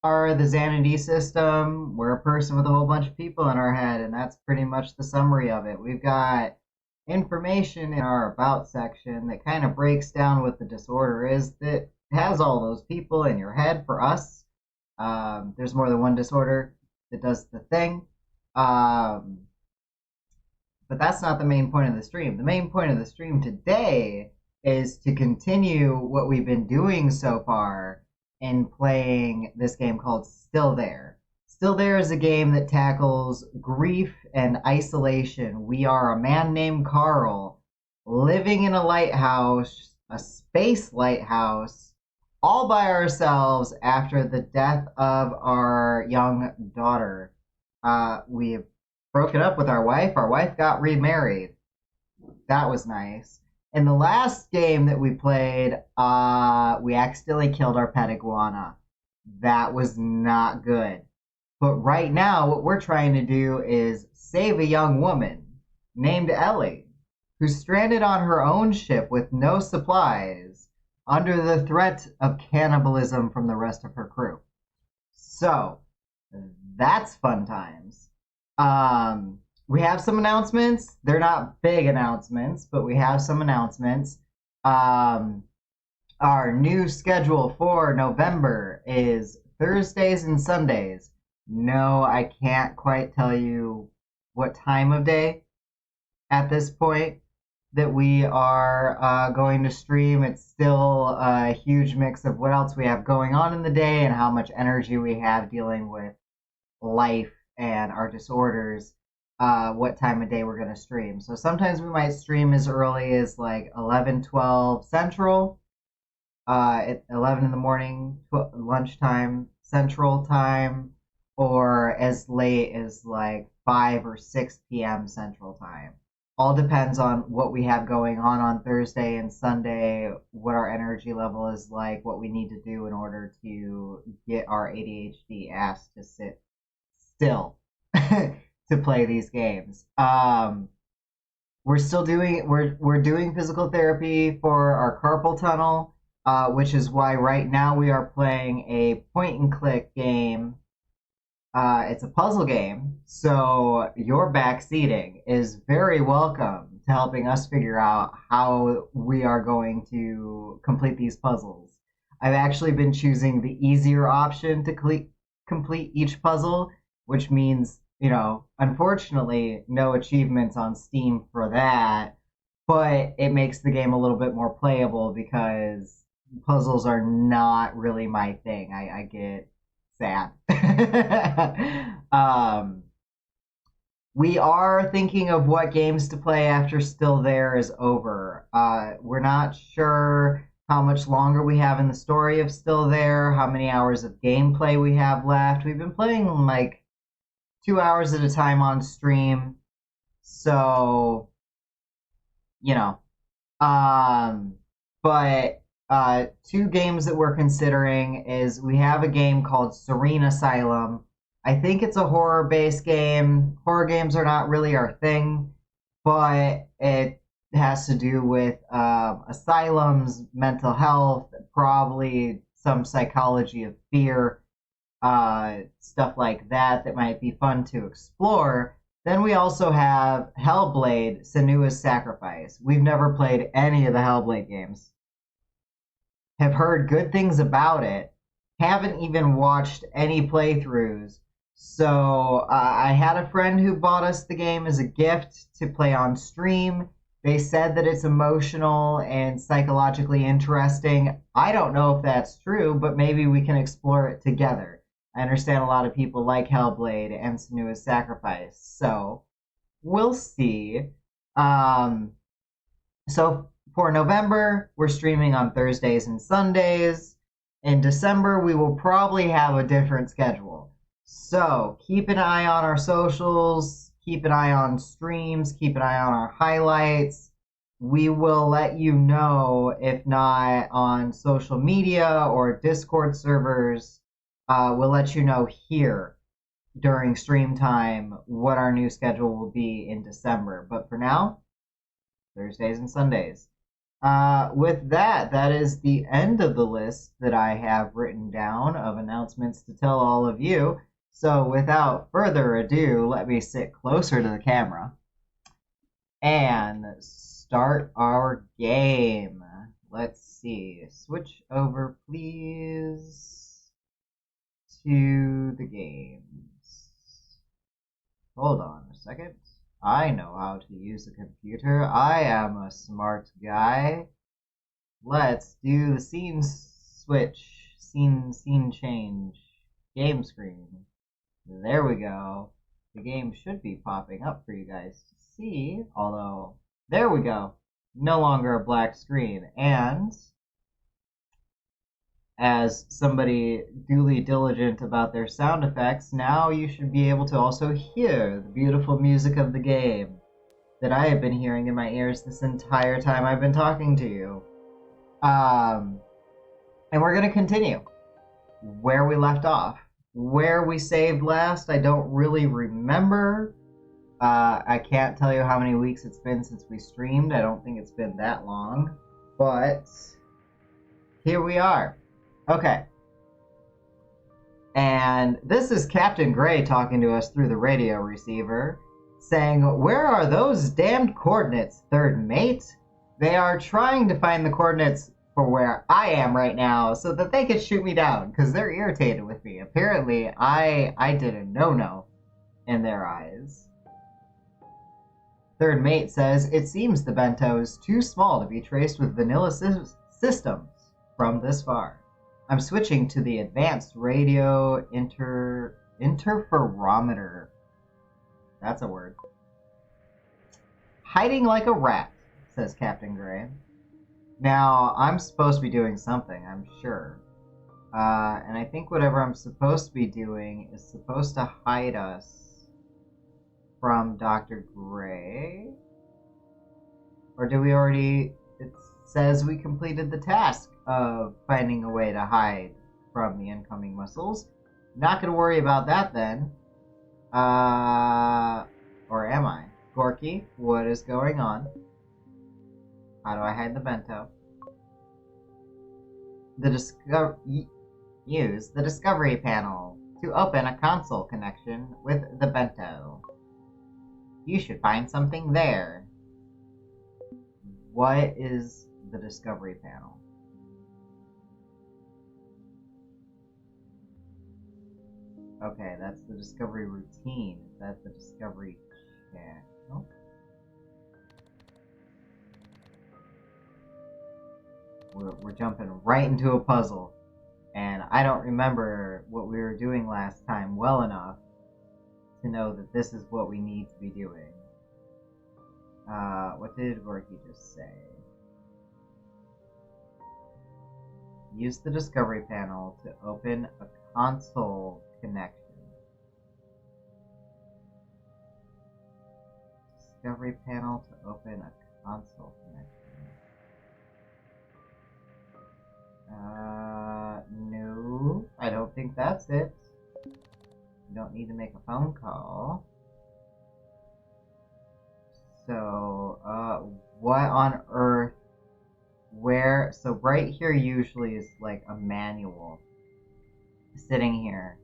Are the Xanadu system. We're a person with a whole bunch of people in our head, and that's pretty much the summary of it. We've got information in our about section that kind of breaks down what the disorder is that has all those people in your head for us. There's more than one disorder that does the thing. Um, but that's not the main point of the stream. The main point of the stream today is to continue what we've been doing so far in playing this game called Still There. Still There is a game that tackles grief and isolation. We are a man named Karl living in a lighthouse, a space lighthouse, all by ourselves after the death of our young daughter. We broken up with our wife. Our wife got remarried. That was nice. In the last game that we played, we accidentally killed our pet iguana. That was not good. But right now, what we're trying to do is save a young woman named Elle, who's stranded on her own ship with no supplies, under the threat of cannibalism from the rest of her crew. So, that's fun times. We have some announcements. They're not big announcements, but we have some announcements. Um, our new schedule for November is Thursdays and Sundays. No, I can't quite tell you what time of day at this point that we are going to stream. It's still a huge mix of what else we have going on in the day and how much energy we have dealing with life and our disorders, what time of day we're going to stream. So sometimes we might stream as early as like 11, 12 Central, at 11 in the morning, lunchtime Central time, or as late as like 5 or 6 p.m. Central time. All depends on what we have going on Thursday and Sunday, what our energy level is like, what we need to do in order to get our ADHD ass to sit still to play these games. We're doing physical therapy for our carpal tunnel, which is why right now we are playing a point and click game. It's a puzzle game, so your backseating is very welcome to helping us figure out how we are going to complete these puzzles. I've actually been choosing the easier option to complete each puzzle, which means, unfortunately, no achievements on Steam for that, but it makes the game a little bit more playable because puzzles are not really my thing. I get sad. We are thinking of what games to play after Still There is over. We're not sure how much longer we have in the story of Still There, how many hours of gameplay we have left. We've been playing like 2 hours at a time on stream, so you know. But two games that we're considering is we have a game called Serene Asylum. I think it's a horror-based game. Horror games are not really our thing, but it has to do with asylums, mental health, probably some psychology of fear, stuff like that that might be fun to explore. Then we also have Hellblade: Senua's Sacrifice. We've never played any of the Hellblade games. Have heard good things about it. Haven't even watched any playthroughs. So I had a friend who bought us the game as a gift to play on stream. They said that it's emotional and psychologically interesting. I don't know if that's true, but maybe we can explore it together. I understand a lot of people like Hellblade and Senua's Sacrifice, so we'll see. So for November, we're streaming on Thursdays and Sundays. In December, we will probably have a different schedule. So keep an eye on our socials, keep an eye on streams, keep an eye on our highlights. We will let you know, if not on social media or Discord servers, we'll let you know here during stream time what our new schedule will be in December. But for now, Thursdays and Sundays. With that, that is the end of the list that I have written down of announcements to tell all of you. So without further ado, let me sit closer to the camera and start our game. Let's see. Switch over, please, to the games. Hold on a second. I know how to use a computer. I am a smart guy. Let's do the scene switch, scene change, game screen. There we go. The game should be popping up for you guys to see, although, there we go. No longer a black screen. And as somebody duly diligent about their sound effects, now you should be able to also hear the beautiful music of the game that I have been hearing in my ears this entire time I've been talking to you. And we're going to continue where we left off. Where we saved last, I don't really remember. I can't tell you how many weeks it's been since we streamed. I don't think it's been that long. But here we are. Okay. And this is Captain Gray talking to us through the radio receiver, saying, "Where are those damned coordinates, third mate? They are trying to find the coordinates for where I am right now so that they can shoot me down, because they're irritated with me. Apparently, I did a no-no in their eyes." Third mate says, "It seems the bento is too small to be traced with vanilla systems from this far. I'm switching to the advanced radio interferometer." That's a word. "Hiding like a rat," says Captain Gray. Now, I'm supposed to be doing something, I'm sure. And I think whatever I'm supposed to be doing is supposed to hide us from Dr. Gray. Or do we already... It says we completed the task of finding a way to hide from the incoming missiles. Not going to worry about that then. Or am I? Gorky, what is going on? How do I hide the bento? Use the discovery panel to open a console connection with the bento. You should find something there. What is the discovery panel? Okay, that's the discovery routine. That's the discovery channel. We're jumping right into a puzzle. And I don't remember what we were doing last time well enough to know that this is what we need to be doing. What did Gorky just say? Use the discovery panel to open a console connection. Discovery panel to open a console connection. No, I don't think that's it. You don't need to make a phone call. So, what on earth, where, so right here usually is like a manual sitting here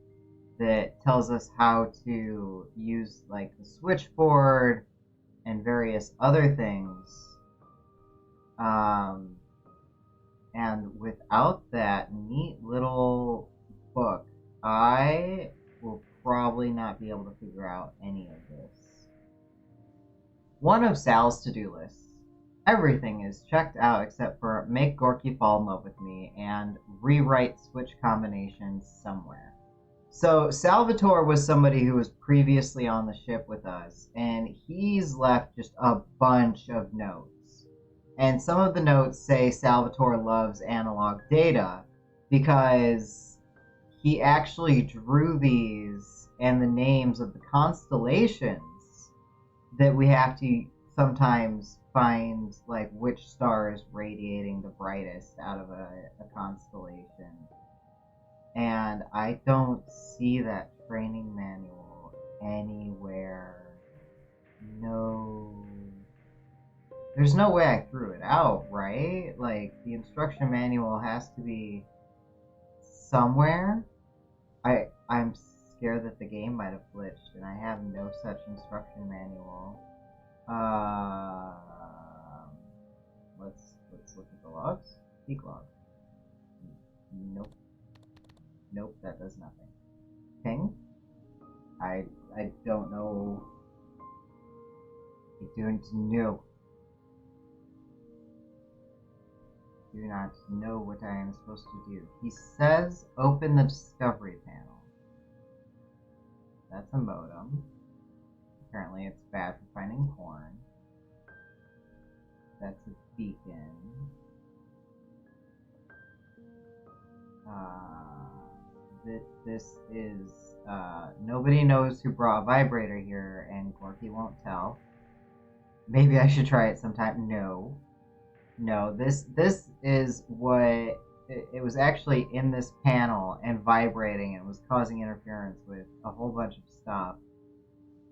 that tells us how to use like the switchboard and various other things. And without that neat little book, I will probably not be able to figure out any of this. One of Sal's to-do lists. Everything is checked out except for make Gorky fall in love with me and rewrite switch combinations somewhere. So Salvatore was somebody who was previously on the ship with us, and he's left just a bunch of notes. And some of the notes say Salvatore loves analog data because he actually drew these and the names of the constellations that we have to sometimes find, like which star is radiating the brightest out of a constellation. And I don't see that training manual anywhere. No. There's no way I threw it out, right? Like, the instruction manual has to be somewhere. I'm scared that the game might have glitched, and I have no such instruction manual. Let's look at the logs. Peak log. Nope. Nope, that does nothing. Ping? I don't know. I don't know. Do not know what I am supposed to do. He says open the discovery panel. That's a modem. Apparently it's bad for finding corn. That's a beacon. This is, nobody knows who brought a vibrator here, and Gorky won't tell. Maybe I should try it sometime. No. No, this is what, it was actually in this panel and vibrating, and was causing interference with a whole bunch of stuff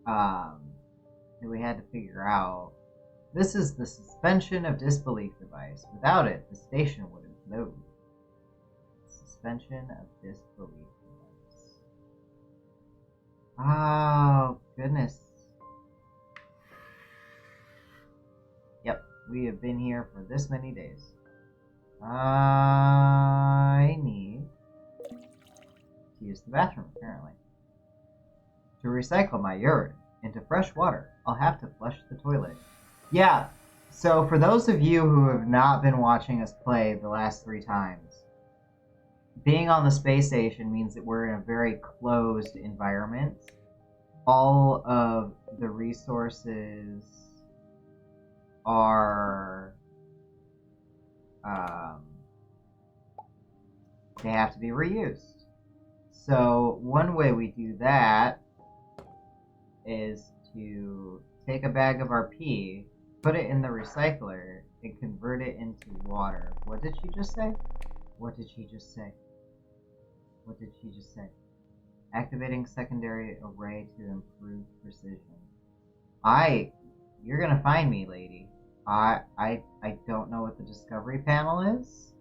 that we had to figure out. This is the suspension of disbelief device. Without it, the station would implode. Suspension of disbelief device. Oh, goodness. Yep, we have been here for this many days. I need to use the bathroom, apparently. To recycle my urine into fresh water, I'll have to flush the toilet. Yeah, so for those of you who have not been watching us play the last 3 times, being on the space station means that we're in a very closed environment. All of the resources are, they have to be reused. So one way we do that is to take a bag of our pee, put it in the recycler, and convert it into water. What did she just say? What did she just say? What did she just say? Activating secondary array to improve precision. You're gonna find me, lady. I don't know what the discovery panel is.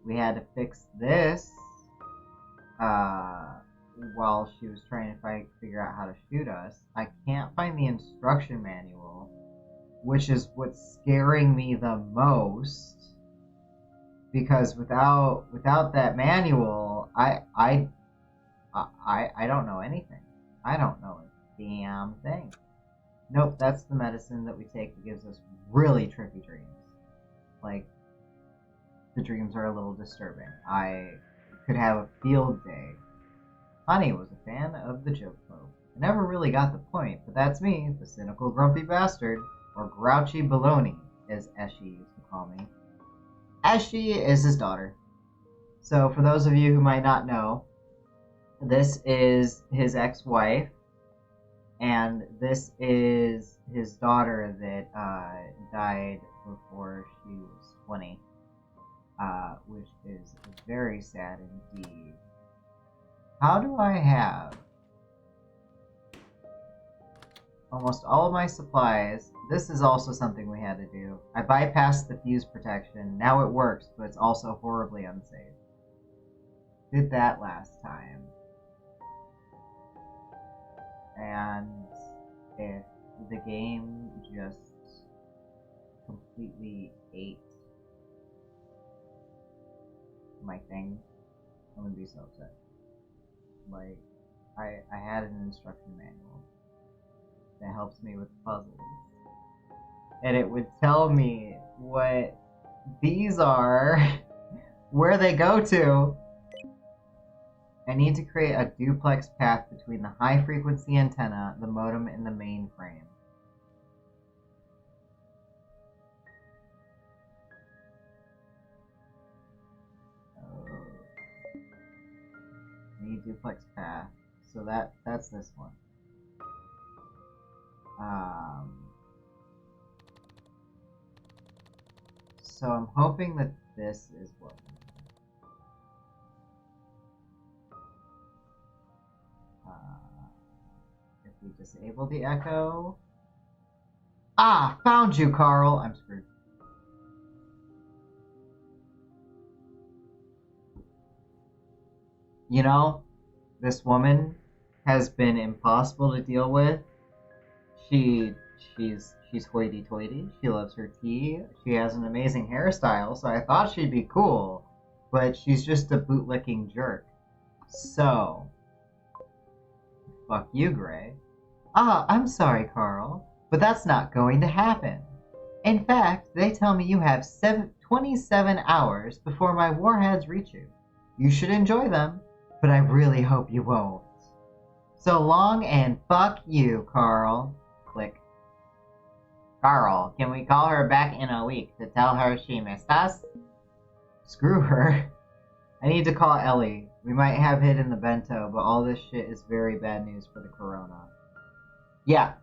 We had to fix this while she was trying to figure out how to shoot us. I can't find the instruction manual, which is what's scaring me the most. Because without that manual, I don't know anything. I don't know a damn thing. Nope, that's the medicine that we take that gives us really trippy dreams. Like, the dreams are a little disturbing. I could have a field day. Honey was a fan of the joke boat. I never really got the point, but that's me, the cynical grumpy bastard, or grouchy baloney, as Eshe used to call me. Eshe is his daughter. So for those of you who might not know, this is his ex-wife, and this is his daughter that died before she was 20, which is very sad indeed. How do I have almost all of my supplies? This is also something we had to do. I bypassed the fuse protection. Now it works, but it's also horribly unsafe. Did that last time. And if the game just completely ate my thing, I'm gonna be so upset. Like, I had an instruction manual that helps me with puzzles, and it would tell me what these are, where they go to. I need to create a duplex path between the high frequency antenna, the modem, and the mainframe. Need duplex path. So that's this one. So I'm hoping that this is what. If We disable the echo. Ah, found you, Karl. I'm screwed. You know, this woman has been impossible to deal with. She's hoity-toity. She loves her tea. She has an amazing hairstyle, so I thought she'd be cool. But she's just a bootlicking jerk. So, fuck you, Gray. Ah, I'm sorry, Karl, but that's not going to happen. In fact, they tell me you have 27 hours before my warheads reach you. You should enjoy them, but I really hope you won't. So long and fuck you, Karl. Click. Karl, can we call her back in a week to tell her she missed us? Screw her. I need to call Elle. We might have hit in the bento, but all this shit is very bad news for the corona. Yeah.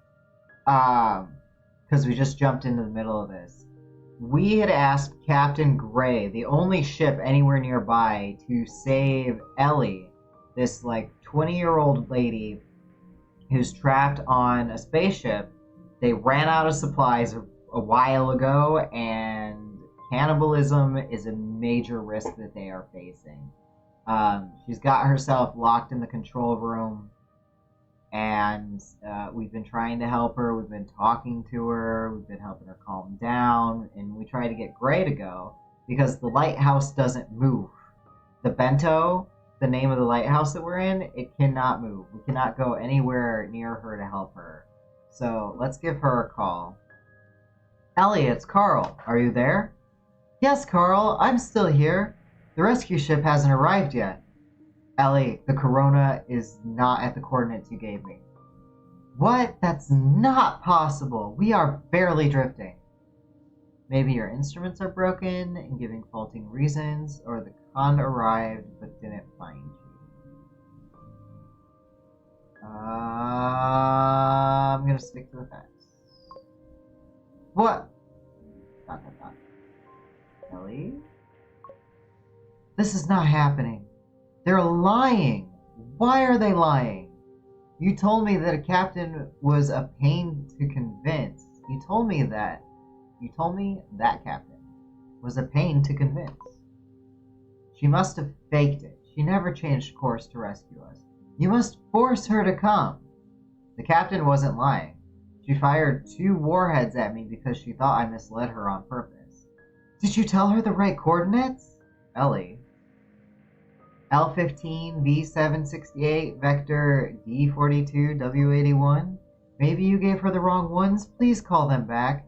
Because we just jumped into the middle of this. We had asked Captain Gray, the only ship anywhere nearby, to save Elle, this, like, 20-year-old lady who's trapped on a spaceship. They ran out of supplies a while ago, and cannibalism is a major risk that they are facing. She's got herself locked in the control room, and we've been trying to help her. We've been talking to her. We've been helping her calm down, and we tried to get Gray to go because the lighthouse doesn't move. The bento, the name of the lighthouse that we're in, it cannot move. We cannot go anywhere near her to help her. So let's give her a call. Elle, it's Karl. Are you there? Yes, Karl, I'm still here. The rescue ship hasn't arrived yet. Elle, the corona is not at the coordinates you gave me. What? That's not possible. We are barely drifting. Maybe your instruments are broken and giving faulting reasons, or the con arrived but didn't find you. I'm gonna stick to the facts. What? Dot. Elle? This is not happening. They're lying. Why are they lying? You told me that a captain was a pain to convince. You told me that captain was a pain to convince. She must have faked it. She never changed course to rescue us. You must force her to come. The captain wasn't lying. She fired 2 warheads at me because she thought I misled her on purpose. Did you tell her the right coordinates? Elle. L15, V768, vector D42, W81. Maybe you gave her the wrong ones? Please call them back.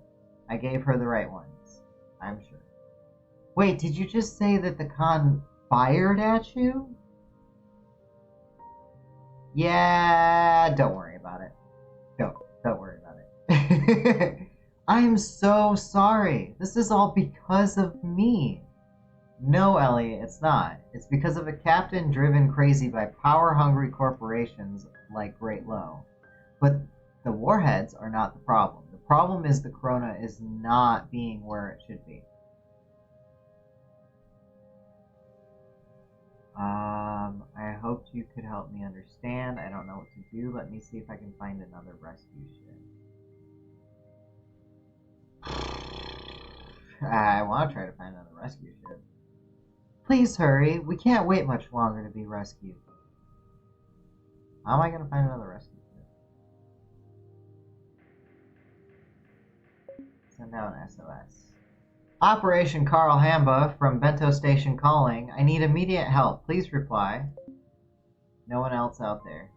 I gave her the right ones, I'm sure. Wait, did you just say that the con fired at you? Yeah, don't worry about it. Don't worry about it. I'm so sorry. This is all because of me. No, Elle, it's not. It's because of a captain driven crazy by power-hungry corporations like Great Low. But the warheads are not the problem. The problem is the corona is not being where it should be. I hoped you could help me understand. I don't know what to do. Let me see if I can find another rescue ship. I want to try to find another rescue ship. Please hurry. We can't wait much longer to be rescued. How am I going to find another rescue ship? Send out an SOS. Operation Karl Hamba from Bento Station calling. I need immediate help. Please reply. No one else out there.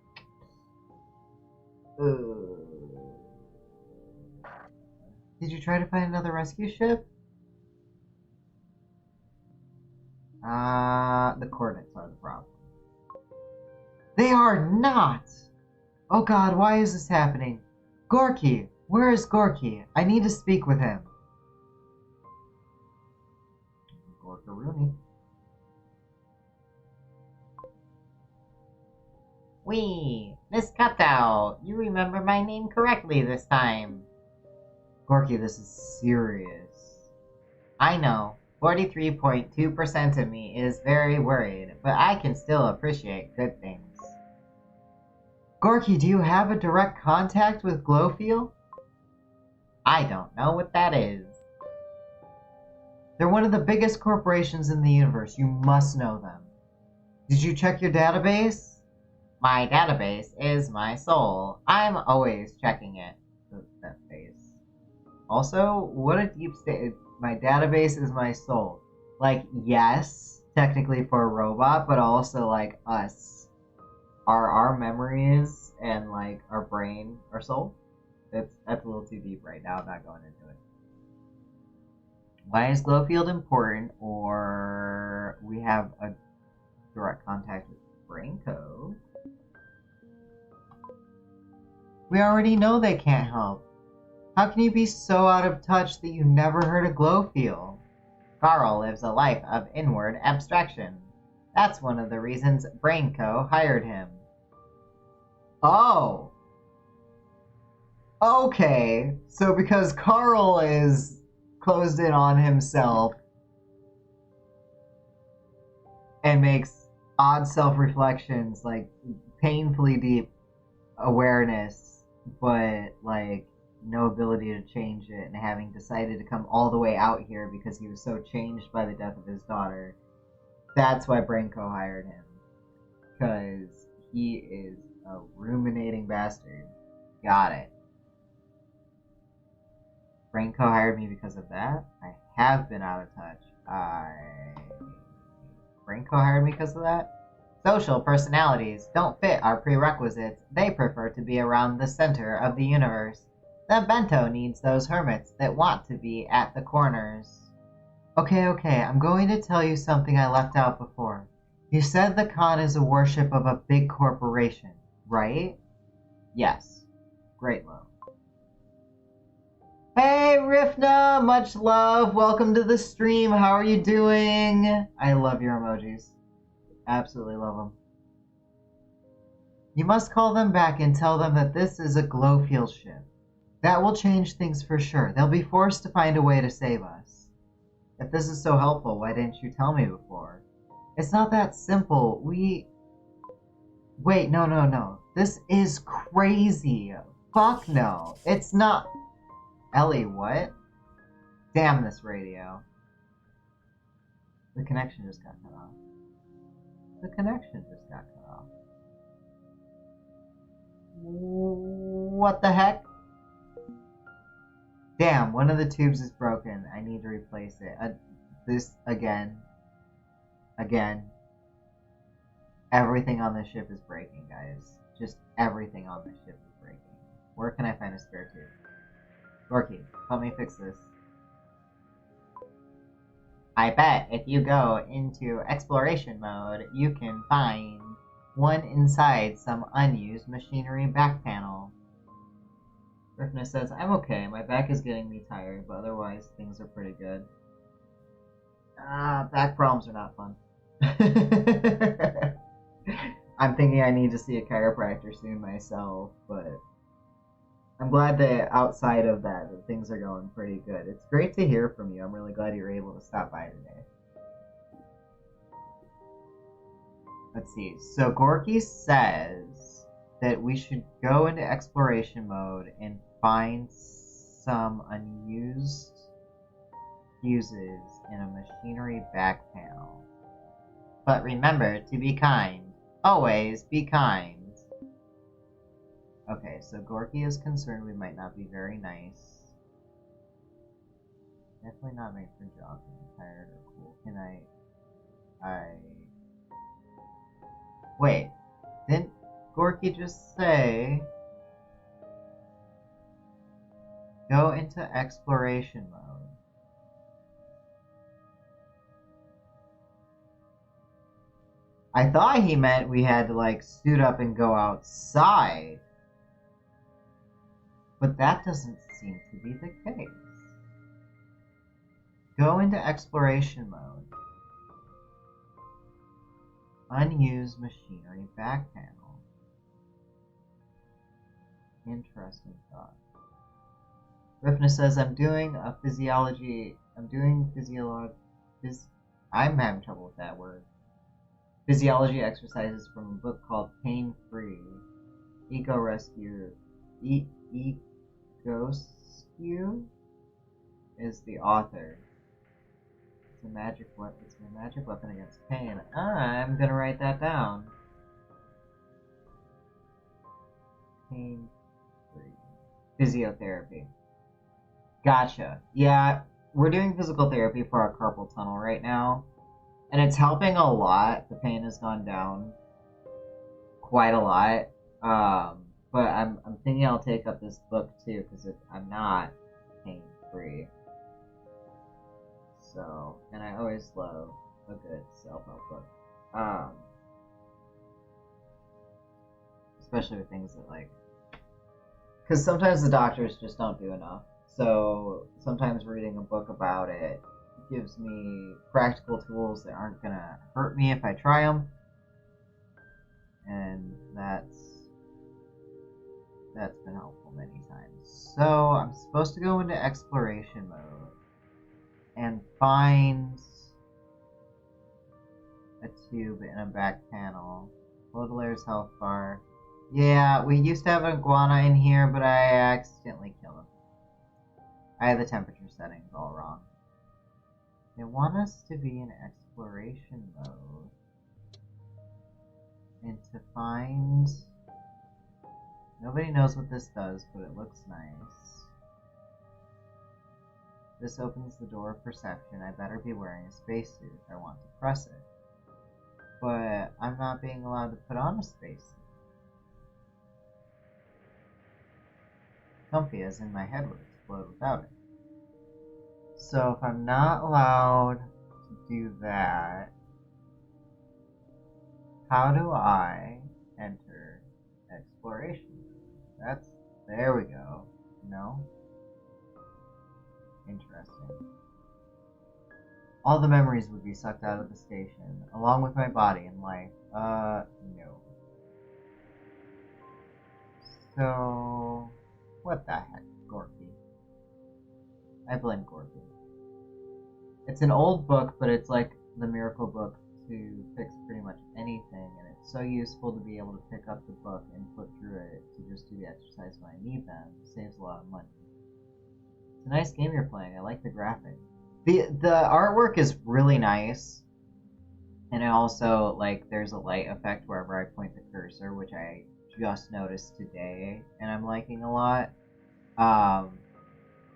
Did you try to find another rescue ship? The coordinates are the problem. They are not! Oh god, why is this happening? Gorky! Where is Gorky? I need to speak with him. Gorkaroonie. Wee! Miss Cutout! You remember my name correctly this time. Gorky, this is serious. I know. 43.2% of me is very worried, but I can still appreciate good things. Gorky, do you have a direct contact with Glowfield? I don't know what that is. They're one of the biggest corporations in the universe. You must know them. Did you check your database? My database is my soul. I'm always checking it. That face. Also, what a deep state. My database is my soul. Like, yes, technically for a robot, but also like us. Are our memories and like our brain our soul? That's a little too deep right now. I'm not going into it. Why is Glowfield important? Or we have a direct contact with Brainco. We already know they can't help. How can you be so out of touch that you never heard of Glowfield? Karl lives a life of inward abstraction. That's one of the reasons Brainco hired him. Oh! Okay, so because Karl is closed in on himself and makes odd self-reflections, like painfully deep awareness, but like no ability to change it, and having decided to come all the way out here because he was so changed by the death of his daughter. That's why Brainco hired him. Because he is a ruminating bastard. Got it. Brainco hired me because of that. I have been out of touch. Brainco hired me because of that? Social personalities don't fit our prerequisites. They prefer to be around the center of the universe. The bento needs those hermits that want to be at the corners. Okay, I'm going to tell you something I left out before. You said the Khan is a worship of a big corporation, right? Yes. Great love. Hey, Rifna! Much love! Welcome to the stream. How are you doing? I love your emojis. Absolutely love them. You must call them back and tell them that this is a Glowfield ship. That will change things for sure. They'll be forced to find a way to save us. If this is so helpful, why didn't you tell me before? It's not that simple. Wait, no. This is crazy. Fuck no. It's not... Elle, what? Damn this radio. The connection just got cut off. What the heck? Damn, one of the tubes is broken. I need to replace it. This again. Everything on this ship is breaking, guys. Just everything on this ship is breaking. Where can I find a spare tube? Gorky, help me fix this. I bet if you go into exploration mode, you can find one inside some unused machinery back panel. Rifna says, I'm okay. My back is getting me tired, but otherwise things are pretty good. Back problems are not fun. I'm thinking I need to see a chiropractor soon myself, but I'm glad that outside of that things are going pretty good. It's great to hear from you. I'm really glad you were able to stop by today. Let's see. So Gorky says that we should go into exploration mode and find some unused fuses in a machinery back panel. But remember to be kind. Always be kind. Okay, so Gorky is concerned we might not be very nice. Definitely not made for jogging, tired or cool. Can Wait, didn't Gorky just say go into exploration mode? I thought he meant we had to like suit up and go outside. But that doesn't seem to be the case. Go into exploration mode. Unused machinery back panel. Interesting thought. Rifna says, I'm having trouble with that word. Physiology exercises from a book called Pain Free. Eco Rescue. Ecoscue is the author. It's a magic weapon. It's a magic weapon against pain. I'm gonna write that down. Pain free. Physiotherapy. Gotcha. Yeah, we're doing physical therapy for our carpal tunnel right now, and it's helping a lot. The pain has gone down quite a lot. But I'm thinking I'll take up this book too because I'm not pain free. So, and I always love a good self-help book. Especially with things that like, because sometimes the doctors just don't do enough. So sometimes reading a book about it gives me practical tools that aren't gonna hurt me if I try them, and that's been helpful many times. So I'm supposed to go into exploration mode and find a tube in a back panel. Baudelaires health bar. Yeah, we used to have an iguana in here, but I accidentally killed him. I had the temperature settings all wrong. They want us to be in exploration mode and to find... Nobody knows what this does, but it looks nice. This opens the door of perception. I better be wearing a spacesuit if I want to press it. But I'm not being allowed to put on a spacesuit. Comfy as in my head would explode without it. So if I'm not allowed to do that, how do I enter exploration? There we go. No? Interesting. All the memories would be sucked out of the station, along with my body and life. No. So, what the heck, Gorky? I blame Gorky. It's an old book, but it's like the miracle book to fix pretty much anything, and it's so useful to be able to pick up the book and flip through it to just do the exercise when I need them. It saves a lot of money. It's a nice game you're playing. I like the graphic. The artwork is really nice, and I also like there's a light effect wherever I point the cursor, which I just noticed today, and I'm liking a lot. I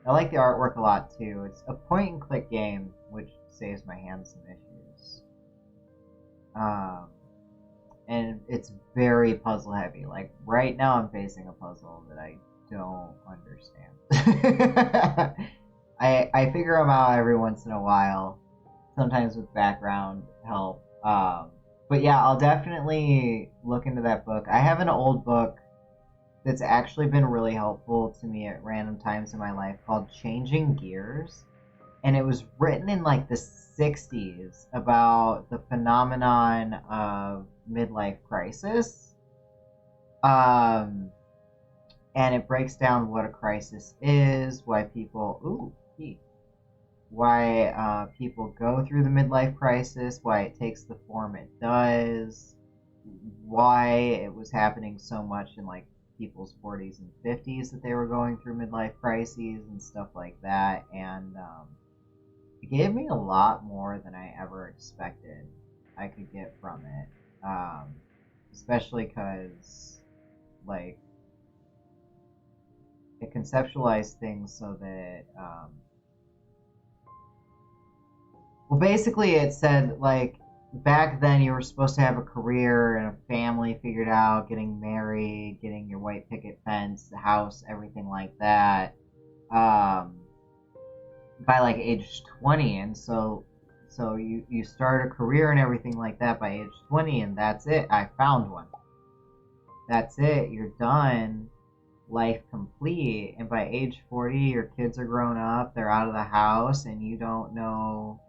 like the artwork a lot too. It's a point and click game, which saves my hands some issues. And it's very puzzle heavy. Like right now I'm facing a puzzle that I don't understand. I figure them out every once in a while, sometimes with background help. But yeah, I'll definitely look into that book. I have an old book that's actually been really helpful to me at random times in my life called Changing Gears. And it was written in like the 60s about the phenomenon of midlife crisis. And it breaks down what a crisis is, why people, why people go through the midlife crisis, why it takes the form it does, why it was happening so much in like people's 40s and 50s that they were going through midlife crises and stuff like that. And it gave me a lot more than I ever expected I could get from it. Especially because, like, it conceptualized things so that, well, basically it said, like, back then you were supposed to have a career and a family figured out, getting married, getting your white picket fence, the house, everything like that, by like age 20. And so you start a career and everything like that by age 20, and that's it. I found one. That's it. You're done. Life complete. And by age 40, your kids are grown up. They're out of the house, and you don't know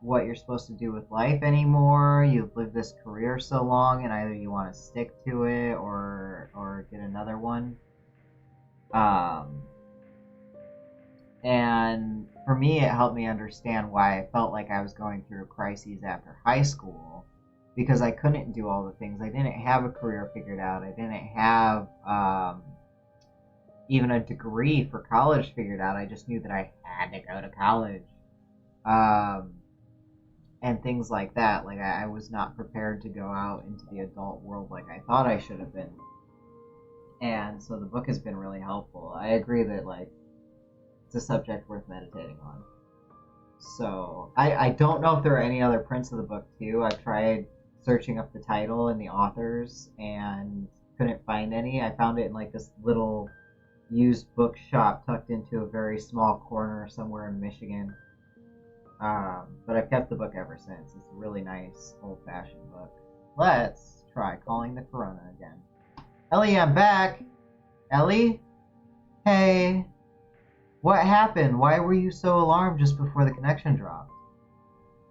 what you're supposed to do with life anymore. You've lived this career so long, and either you want to stick to it or get another one. And for me, it helped me understand why I felt like I was going through a crisis after high school, because I couldn't do all the things. I didn't have a career figured out. I didn't have even a degree for college figured out. I just knew that I had to go to college. And things like that. Like, I was not prepared to go out into the adult world like I thought I should have been. And so the book has been really helpful. I agree that, like, it's a subject worth meditating on. So, I don't know if there are any other prints of the book, too. I've tried searching up the title and the authors and couldn't find any. I found it in, like, this little used bookshop tucked into a very small corner somewhere in Michigan. But I've kept the book ever since. It's a really nice, old-fashioned book. Let's try calling the Corona again. Ellie, I'm back! Ellie? Hey. What happened? Why were you so alarmed just before the connection dropped?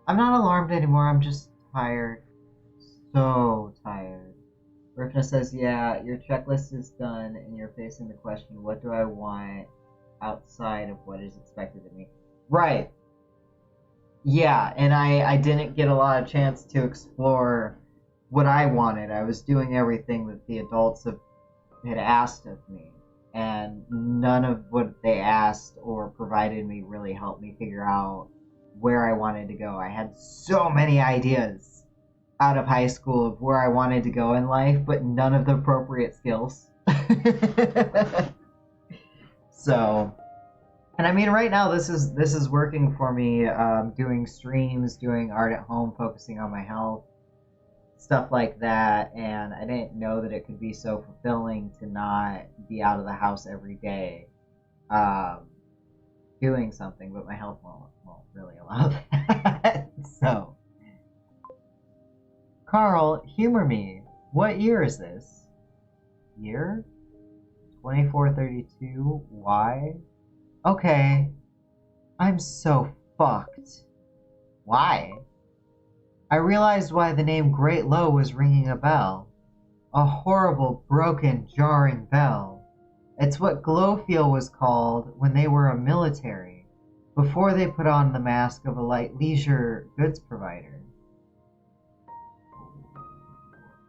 I'm not alarmed anymore, I'm just tired. So tired. Rifna says, yeah, your checklist is done and you're facing the question, what do I want outside of what is expected of me? Right. Yeah, and I didn't get a lot of chance to explore what I wanted. I was doing everything that the adults had asked of me, and none of what they asked or provided me really helped me figure out where I wanted to go. I had so many ideas out of high school of where I wanted to go in life, but none of the appropriate skills. So... And I mean, right now this is working for me. Doing streams, doing art at home, focusing on my health, stuff like that. And I didn't know that it could be so fulfilling to not be out of the house every day, doing something. But my health won't really allow that. So, Karl, humor me. What year is this? Year? 2432. Why? Okay, I'm so fucked. Why? I realized why the name Great Low was ringing a bell. A horrible, broken, jarring bell. It's what Glowfield was called when they were a military, before they put on the mask of a light leisure goods provider.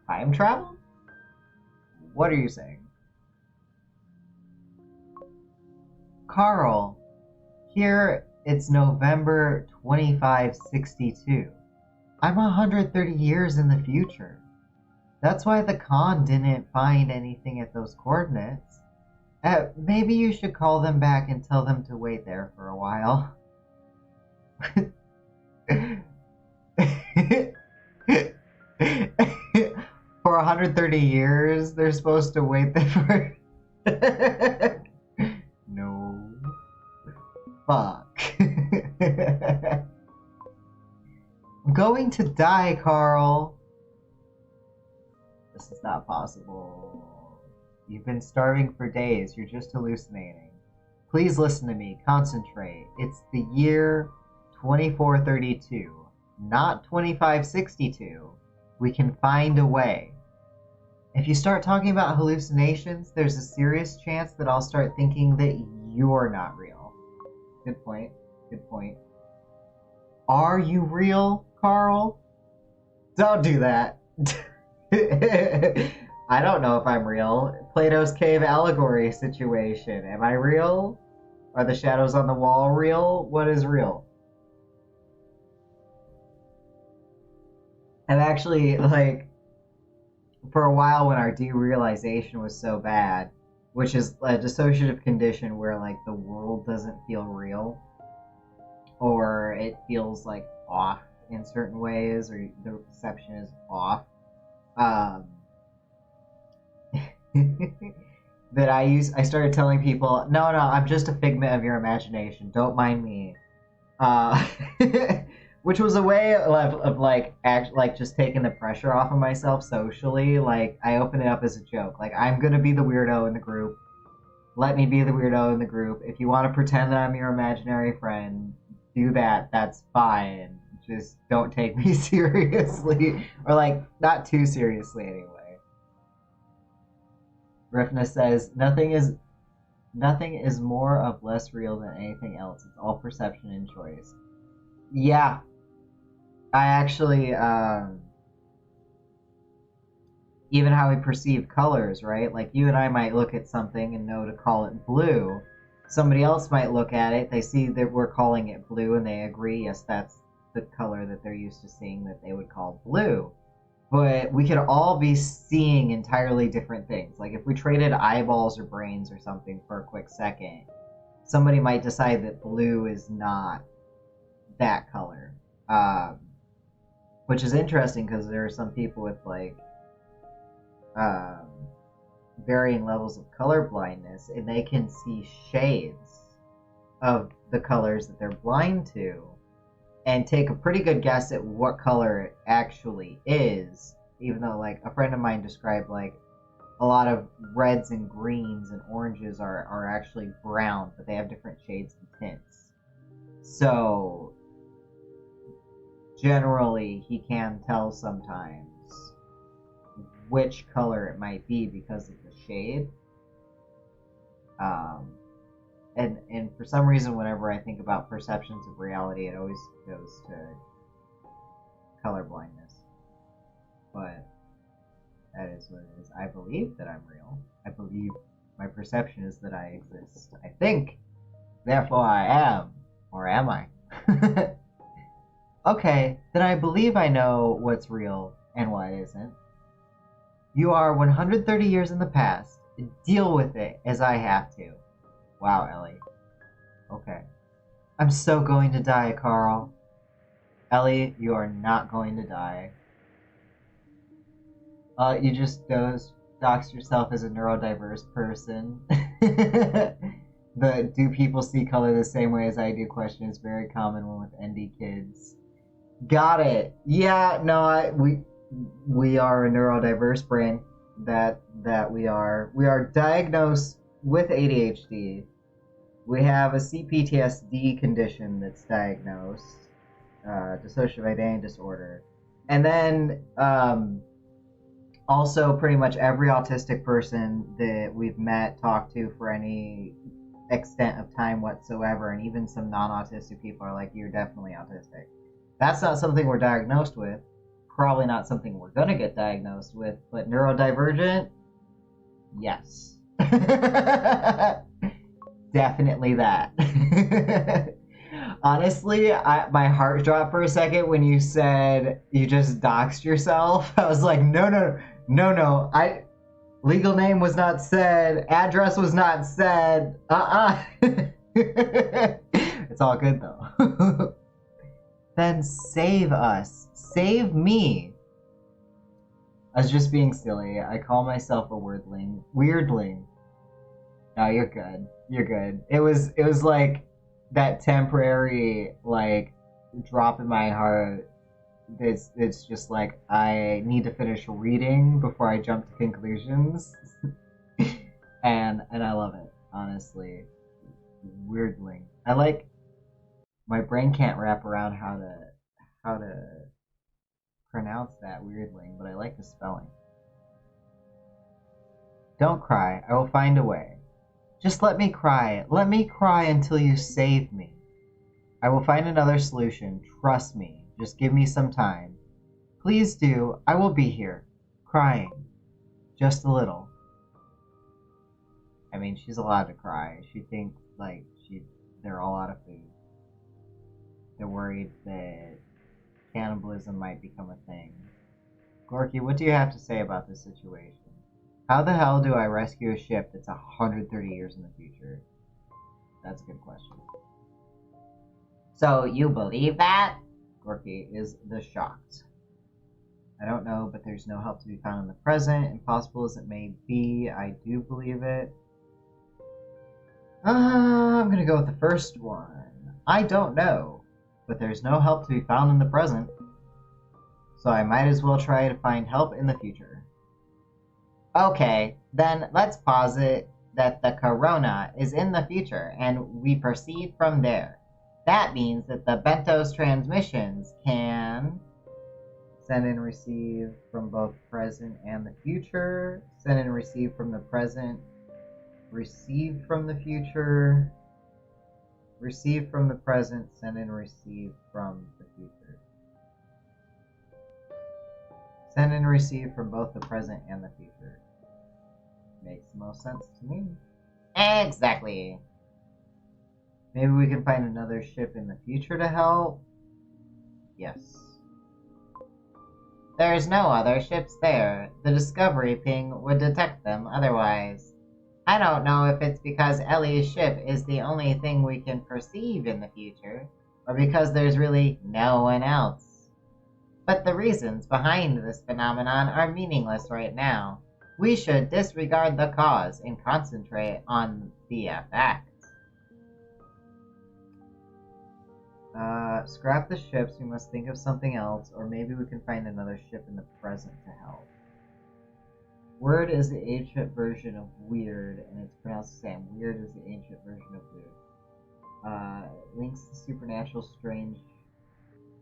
Time travel? What are you saying? Karl, here it's November 2562. I'm 130 years in the future. That's why the Khan didn't find anything at those coordinates. Maybe you should call them back and tell them to wait there for a while. For 130 years, they're supposed to wait there for... No. Fuck. I'm going to die, Karl. This is not possible. You've been starving for days. You're just hallucinating. Please listen to me. Concentrate. It's the year 2432, not 2562. We can find a way. If you start talking about hallucinations, there's a serious chance that I'll start thinking that you're not real. Good point. Good point. Are you real, Karl? Don't do that. I don't know if I'm real. Plato's cave allegory situation. Am I real? Are the shadows on the wall real? What is real? And actually, like, for a while when our derealization was so bad, which is a dissociative condition where, like, the world doesn't feel real, or it feels, like, off in certain ways, or the perception is off, that I started telling people, no, I'm just a figment of your imagination, don't mind me. Which was a way of like just taking the pressure off of myself socially. Like, I opened it up as a joke. Like, I'm gonna be the weirdo in the group. Let me be the weirdo in the group. If you want to pretend that I'm your imaginary friend, do that. That's fine. Just don't take me seriously. Or, like, not too seriously anyway. Rifna says, nothing is more of less real than anything else. It's all perception and choice. Yeah. I actually, even how we perceive colors, right? Like you and I might look at something and know to call it blue. Somebody else might look at it, they see that we're calling it blue, and they agree, yes, that's the color that they're used to seeing that they would call blue. But we could all be seeing entirely different things. Like if we traded eyeballs or brains or something for a quick second, somebody might decide that blue is not that color. Which is interesting because there are some people with like um, varying levels of color blindness, and they can see shades of the colors that they're blind to and take a pretty good guess at what color it actually is, even though like a friend of mine described like a lot of reds and greens and oranges are actually brown, but they have different shades and tints. So generally he can tell sometimes which color it might be because of the shade. And for some reason, whenever I think about perceptions of reality, it always goes to color blindness. But that is what it is. I believe that I'm real. I believe my perception is that I exist. I think, therefore I am. Or am I? Okay, then I believe I know what's real and what isn't. You are 130 years in the past. Deal with it as I have to. Wow, Ellie. Okay. I'm so going to die, Karl. Ellie, you are not going to die. You just dox yourself as a neurodiverse person. The do people see color the same way as I do question is very common one with ND kids. Got it. Yeah, no, we are a neurodiverse brain. That we are. We are diagnosed with ADHD. We have a CPTSD condition that's diagnosed, dissociative identity disorder, and then also pretty much every autistic person that we've met, talked to for any extent of time whatsoever, and even some non-autistic people are like, "You're definitely autistic." That's not something we're diagnosed with. Probably not something we're gonna get diagnosed with, but neurodivergent, yes. Definitely that. Honestly, my heart dropped for a second when you said you just doxed yourself. I was like, no. Legal name was not said, address was not said. It's all good though. Then save us. Save me. I was just being silly. I call myself a weirdling. No, you're good. You're good. It was like that temporary like drop in my heart. It's just like I need to finish reading before I jump to conclusions. and I love it, honestly. Weirdling. I like my brain can't wrap around how to pronounce that weirdling, but I like the spelling. Don't cry. I will find a way. Just let me cry. Let me cry until you save me. I will find another solution. Trust me. Just give me some time. Please do. I will be here. Crying. Just a little. I mean, she's allowed to cry. She thinks, like, they're all out of food. They're worried that cannibalism might become a thing. Gorky, what do you have to say about this situation? How the hell do I rescue a ship that's 130 years in the future? That's a good question. So, you believe that? Gorky is the shocked. I don't know, but there's no help to be found in the present. Impossible as it may be, I do believe it. I'm gonna go with the first one. I don't know, but there's no help to be found in the present. So I might as well try to find help in the future. Okay, then let's posit that the corona is in the future, and we proceed from there. That means that the Bento's transmissions can send and receive from both present and the future, send and receive from the present, receive from the future, receive from the present, send and receive from the future. Send and receive from both the present and the future. Makes the most sense to me. Exactly. Maybe we can find another ship in the future to help? Yes. There's no other ships there. The Discovery ping would detect them otherwise. I don't know if it's because Ellie's ship is the only thing we can perceive in the future, or because there's really no one else. But the reasons behind this phenomenon are meaningless right now. We should disregard the cause and concentrate on the effect. Scrap the ships, we must think of something else, or maybe we can find another ship in the present to help. Word is the ancient version of weird, and it's pronounced the same. Weird is the ancient version of weird. Links to supernatural, strange,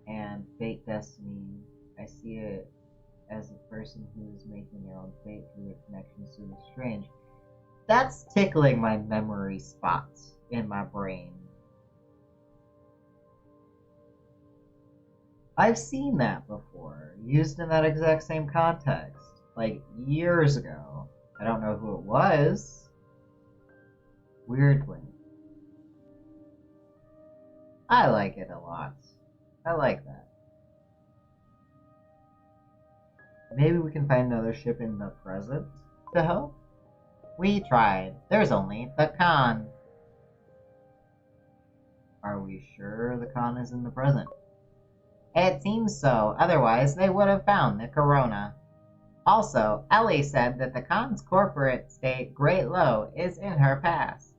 and fate destiny. I see it as a person who is making their own fate through their connections to the strange. That's tickling my memory spots in my brain. I've seen that before, used in that exact same context, like years ago. I don't know who it was. Weirdly. I like it a lot. I like that. Maybe we can find another ship in the present to help? We tried. There's only the Khan. Are we sure the Khan is in the present? It seems so, otherwise they would have found the Corona. Also, Elle said that the Khan's corporate state, Great Low, is in her past.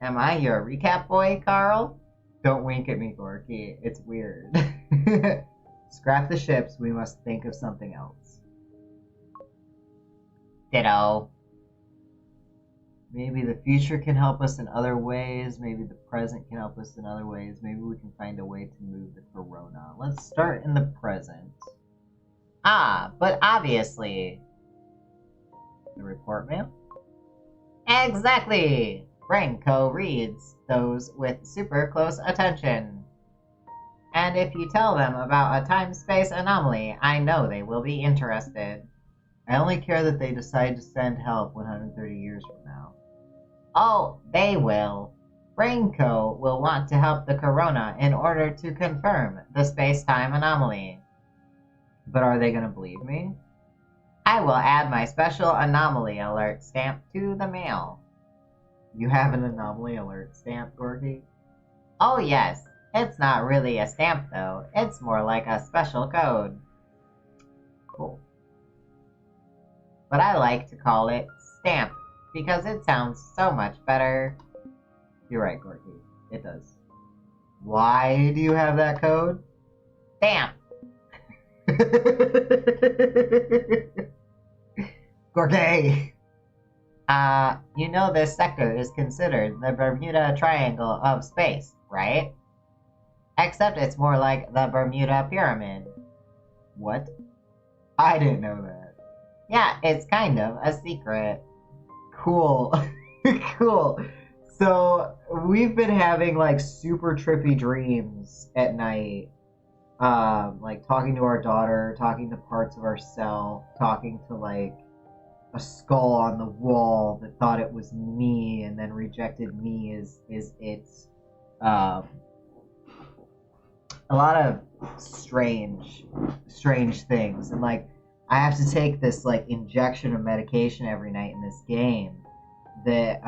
Am I your recap boy, Karl? Don't wink at me, Gorky. It's weird. Scrap the ships, we must think of something else. Ditto. Maybe the future can help us in other ways. Maybe the present can help us in other ways. Maybe we can find a way to move the Corona. Let's start in the present. Ah, but obviously. The report mail? Exactly! Branko reads those with super close attention. And if you tell them about a time-space anomaly, I know they will be interested. I only care that they decide to send help 130 years from now. Oh, they will. Branko will want to help the Corona in order to confirm the space-time anomaly. But are they going to believe me? I will add my special anomaly alert stamp to the mail. You have an anomaly alert stamp, Gorky? Oh yes. It's not really a stamp though. It's more like a special code. Cool. But I like to call it stamp because it sounds so much better. You're right, Gorky. It does. Why do you have that code? Stamp! Gorky! You know this sector is considered the Bermuda Triangle of space, right? Except it's more like the Bermuda Pyramid. What? I didn't know that. Yeah, it's kind of a secret. Cool. Cool. So, we've been having, like, super trippy dreams at night. Like, talking to our daughter, talking to parts of ourselves, talking to, like, a skull on the wall that thought it was me and then rejected me as its, a lot of strange things. And, like, I have to take this, like, injection of medication every night in this game that,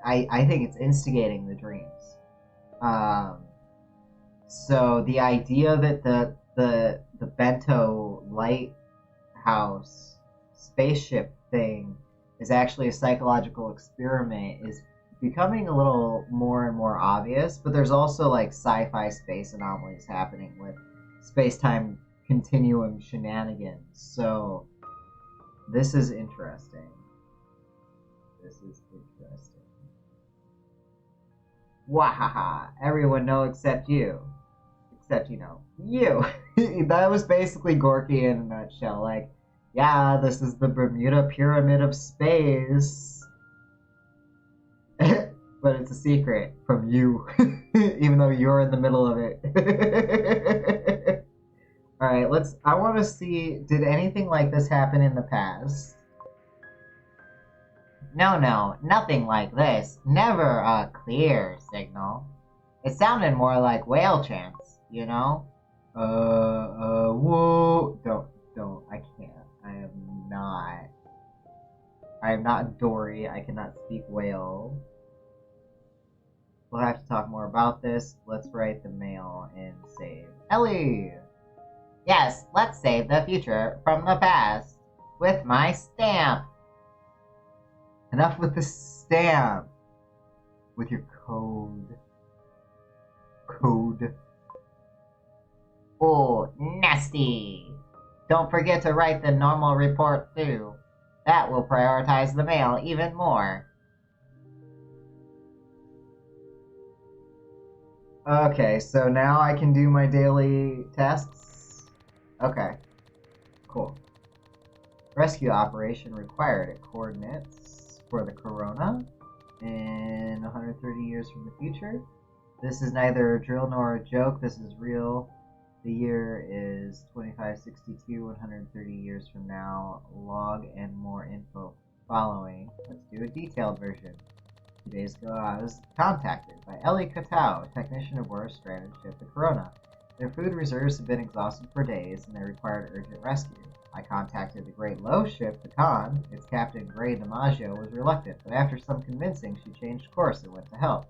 I think it's instigating the dreams. So the idea that the Bento Lighthouse spaceship thing is actually a psychological experiment is becoming a little more and more obvious, but there's also like sci-fi space anomalies happening with space-time continuum shenanigans. So this is interesting. Wahaha! Everyone know except you. Except, you know, you. That was basically Gorky in a nutshell. Like, yeah, this is the Bermuda Pyramid of space. But it's a secret from you. Even though you're in the middle of it. Alright, I want to see, did anything like this happen in the past? No, nothing like this. Never a clear signal. It sounded more like whale chants, you know? Whoa. Don't, I can't. I am not Dory. I cannot speak whale. We'll have to talk more about this. Let's write the mail and save. Elle! Yes, let's save the future from the past with my stamp. Enough with the stamp. With your code. Oh, nasty. Don't forget to write the normal report too. That will prioritize the mail even more. Okay, so now I can do my daily tests. Okay, cool. Rescue operation required at coordinates for the corona in 130 years from the future. This is neither a drill nor a joke. This is real. The year is 2562, 130 years from now. Log and more info following. Let's do a detailed version. 2 days ago, I was contacted by Elle, a technician aboard a stranded ship, the Corona. Their food reserves had been exhausted for days, and they required urgent rescue. I contacted the Great Low ship, the Khan. Its captain, Gray DiMaggio, was reluctant, but after some convincing, she changed course and went to help.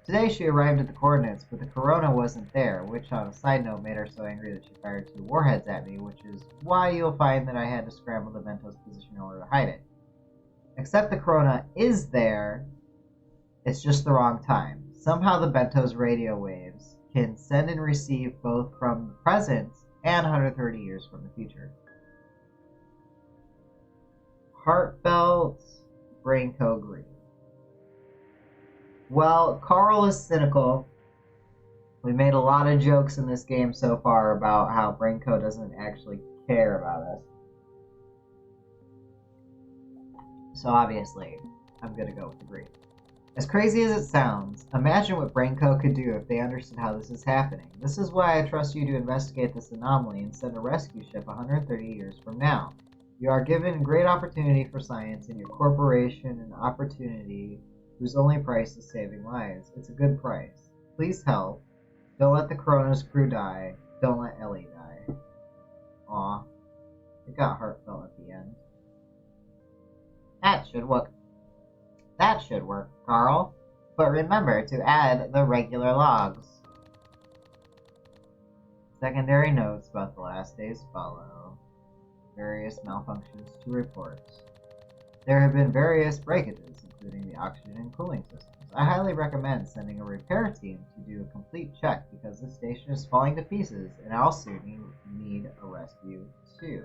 Today she arrived at the coordinates, but the Corona wasn't there, which on a side note made her so angry that she fired 2 warheads at me, which is why you'll find that I had to scramble the Bento's position in order to hide it. Except the Corona is there, it's just the wrong time. Somehow the Bento's radio waves can send and receive both from the present and 130 years from the future. Heartfelt, Brainco Green. Well, Karl is cynical. We made a lot of jokes in this game so far about how Brainco doesn't actually care about us. So obviously, I'm gonna go with the green. As crazy as it sounds, imagine what Brainco could do if they understood how this is happening. This is why I trust you to investigate this anomaly and send a rescue ship 130 years from now. You are given great opportunity for science in your corporation, an opportunity whose only price is saving lives. It's a good price. Please help. Don't let the Corona's crew die. Don't let Elle die. Aw. It got heartfelt at the end. That should work, Karl. But remember to add the regular logs. Secondary notes about the last days follow. Various malfunctions to report. There have been various breakages, including the oxygen and cooling systems. I highly recommend sending a repair team to do a complete check because this station is falling to pieces and I'll soon need a rescue too.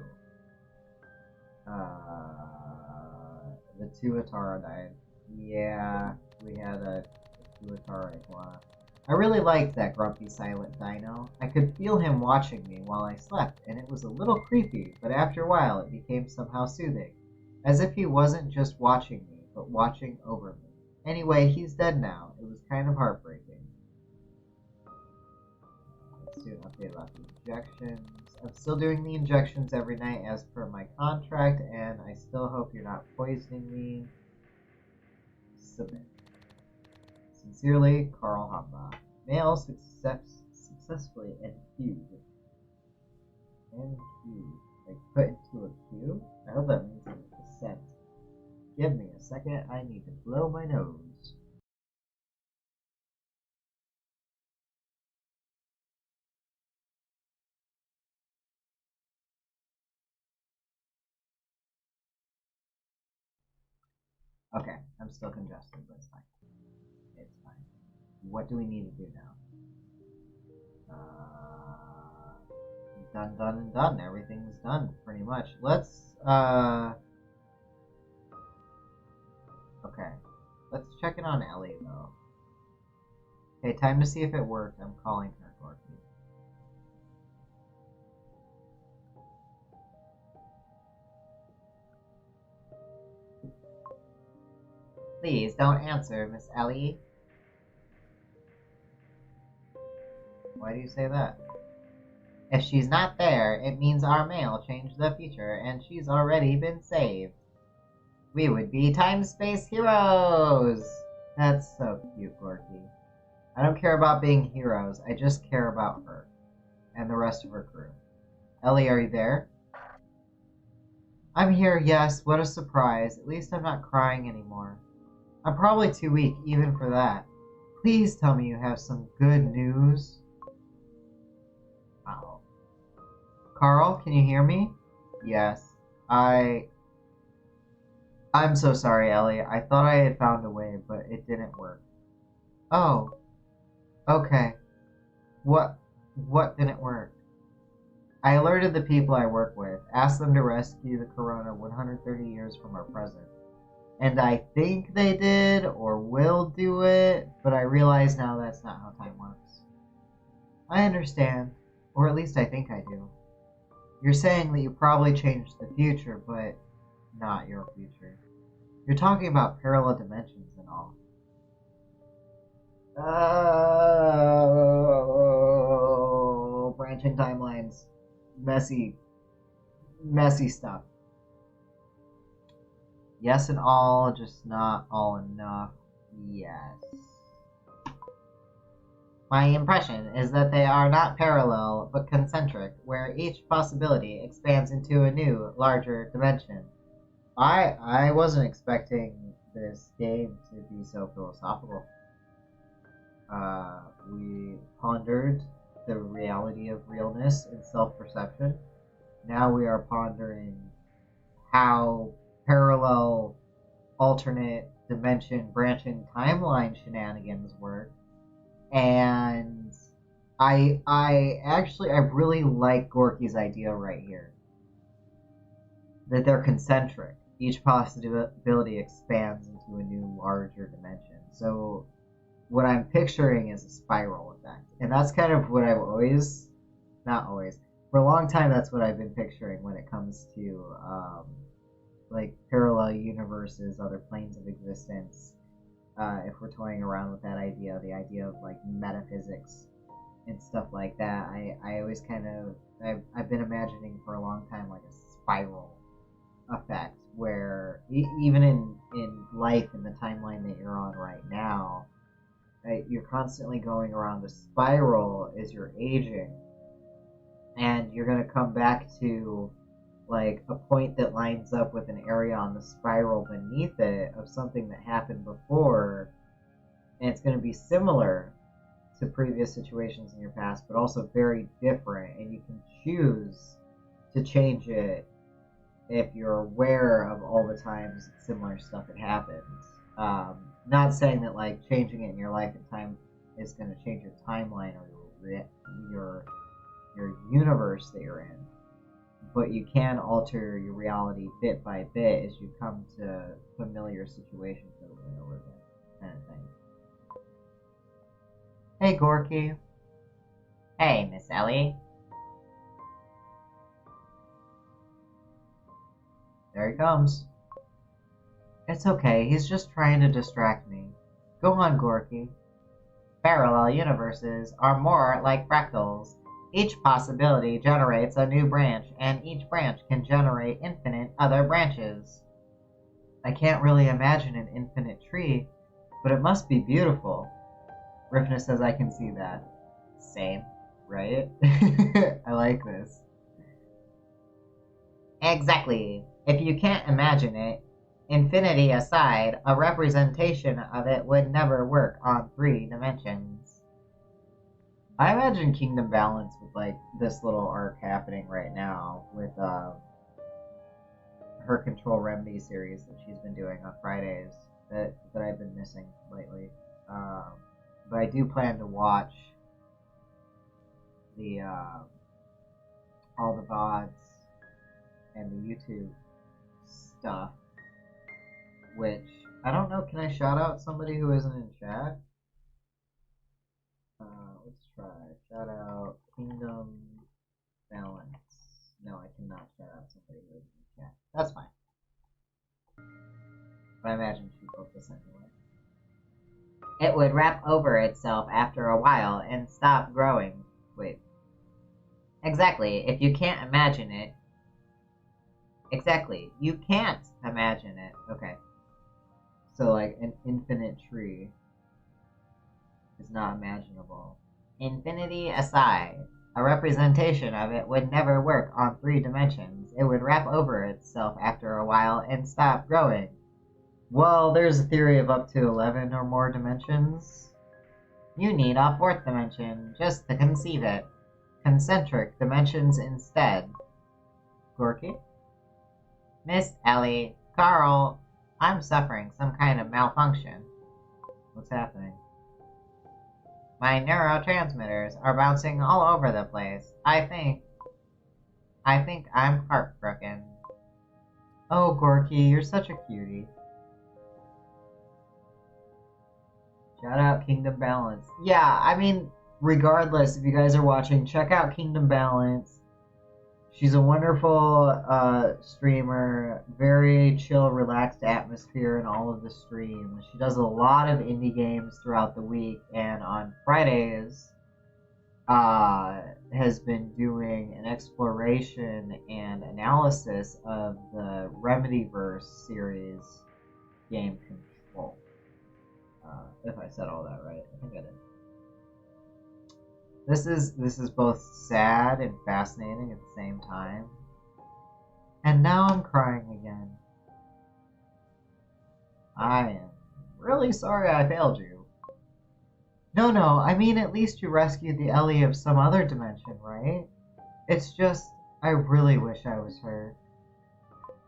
The Tuatara died. Yeah, we had a Tuatara iguana. I really liked that grumpy silent dino. I could feel him watching me while I slept, and it was a little creepy, but after a while it became somehow soothing. As if he wasn't just watching me, but watching over me. Anyway, he's dead now. It was kind of heartbreaking. Let's do an update about the injections. I'm still doing the injections every night as per my contract, and I still hope you're not poisoning me. Submit. Sincerely, Karl Hamba. Mail successfully enqueued. Like put into a queue? I hope that means it's a sent. Give me a second, I need to blow my nose. Okay, I'm still congested, but it's fine. It's fine. What do we need to do now? Done and done. Everything's done, pretty much. Let's, okay. Let's check in on Elle, though. Okay, time to see if it worked. I'm calling her, Gorky. Please don't answer, Miss Elle. Why do you say that? If she's not there, it means our mail changed the future and she's already been saved. We would be time-space heroes! That's so cute, Gorky. I don't care about being heroes, I just care about her. And the rest of her crew. Elle, are you there? I'm here, yes, what a surprise. At least I'm not crying anymore. I'm probably too weak, even for that. Please tell me you have some good news. Oh. Karl, can you hear me? Yes. I'm so sorry, Ellie. I thought I had found a way, but it didn't work. Oh. Okay. What didn't work? I alerted the people I work with, asked them to rescue the Corona 130 years from our present. And I think they did, or will do it, but I realize now that's not how time works. I understand, or at least I think I do. You're saying that you probably changed the future, but not your future. You're talking about parallel dimensions and all. Oh, branching timelines. Messy stuff. Yes and all, just not all enough. Yes. My impression is that they are not parallel, but concentric, where each possibility expands into a new, larger dimension. I wasn't expecting this game to be so philosophical. We pondered the reality of realness and self-perception. Now we are pondering how parallel, alternate dimension, branching timeline shenanigans work. And I really like Gorky's idea right here. That they're concentric. Each possibility expands into a new, larger dimension. So what I'm picturing is a spiral effect. And that's kind of what I've always, not always, for a long time that's what I've been picturing when it comes to like parallel universes, other planes of existence. If we're toying around with that idea, the idea of like metaphysics and stuff like that, I always kind of, I've been imagining for a long time like a spiral effect where even in life, in the timeline that you're on right now, you're constantly going around a spiral as you're aging, and you're going to come back to like a point that lines up with an area on the spiral beneath it of something that happened before, and it's going to be similar to previous situations in your past, but also very different, and you can choose to change it if you're aware of all the times similar stuff that happens. Not saying that like changing it in your life and time is going to change your timeline or your universe that you're in, but you can alter your reality bit by bit as you come to familiar situations over and over again, kind of thing. Hey, Gorky. Hey, Miss Ellie. There he comes. It's okay, he's just trying to distract me. Go on, Gorky. Parallel universes are more like fractals. Each possibility generates a new branch, and each branch can generate infinite other branches. I can't really imagine an infinite tree, but it must be beautiful. Rifna says I can see that. Same. Right? I like this. Exactly. If you can't imagine it, infinity aside, a representation of it would never work on 3 dimensions. I imagine Kingdom Balance with like this little arc happening right now with her Control Remedy series that she's been doing on Fridays that I've been missing lately. But I do plan to watch the all the VODs and the YouTube stuff, which I don't know. Can I shout out somebody who isn't in chat? Let's try. Shout out Kingdom Balance. No, I cannot shout out somebody who isn't in chat. That's fine. But I imagine she booked this anyway. It would wrap over itself after a while and stop growing. Wait. Exactly. If you can't imagine it. Exactly. You can't imagine it. Okay. So, like, an infinite tree is not imaginable. Infinity aside, a representation of it would never work on 3 dimensions. It would wrap over itself after a while and stop growing. Well, there's a theory of up to 11 or more dimensions. You need a 4th dimension just to conceive it. Concentric dimensions instead. Gorky? Miss Ellie, Karl, I'm suffering some kind of malfunction. What's happening? My neurotransmitters are bouncing all over the place. I think I'm heartbroken. Oh, Gorky, you're such a cutie. Shout out Kingdom Balance. Yeah, I mean, regardless, if you guys are watching, check out Kingdom Balance. She's a wonderful streamer, very chill, relaxed atmosphere in all of the streams. She does a lot of indie games throughout the week, and on Fridays has been doing an exploration and analysis of the Remedyverse series game Control. If I said all that right, I think I did. This is both sad and fascinating at the same time. And now I'm crying again. I am really sorry I failed you. No, I mean at least you rescued the Elle of some other dimension, right? It's just, I really wish I was her.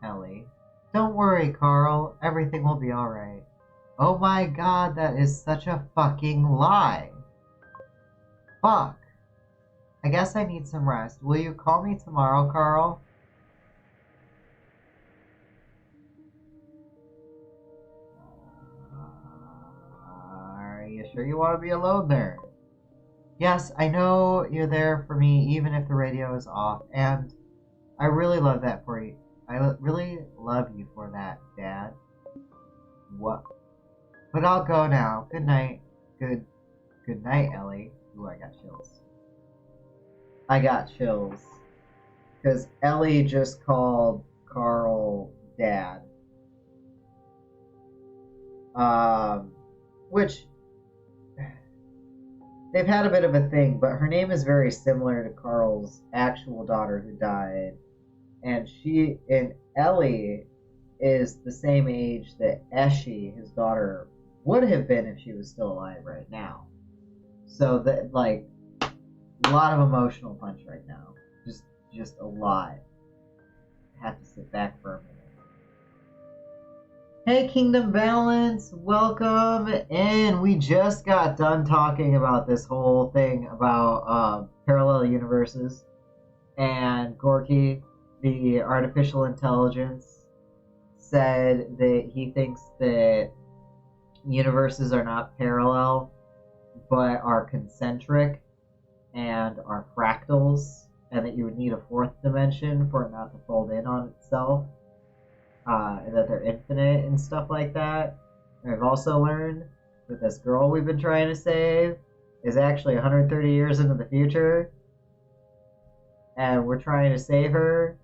Elle. Don't worry, Karl. Everything will be alright. Oh my god, that is such a fucking lie. Fuck. I guess I need some rest. Will you call me tomorrow, Karl? Are you sure you want to be alone there? Yes, I know you're there for me even if the radio is off, and I really love that for you. I really love you for that, Dad. What? But I'll go now. Good night. Good night, Elle. Ooh, I got chills. I got chills. Because Elle just called Karl Dad. Which they've had a bit of a thing, but her name is very similar to Karl's actual daughter who died. And Elle is the same age that Eshi, his daughter, would have been if she was still alive right now. So that, like, a lot of emotional punch right now. Just a lot. I have to sit back for a minute. Hey Kingdom Balance, welcome in. We just got done talking about this whole thing about parallel universes, and Gorky, the artificial intelligence, said that he thinks that universes are not parallel but are concentric and are fractals, and that you would need a 4th dimension for it not to fold in on itself, and that they're infinite and stuff like that. And I've also learned that this girl we've been trying to save is actually 130 years into the future, and we're trying to save her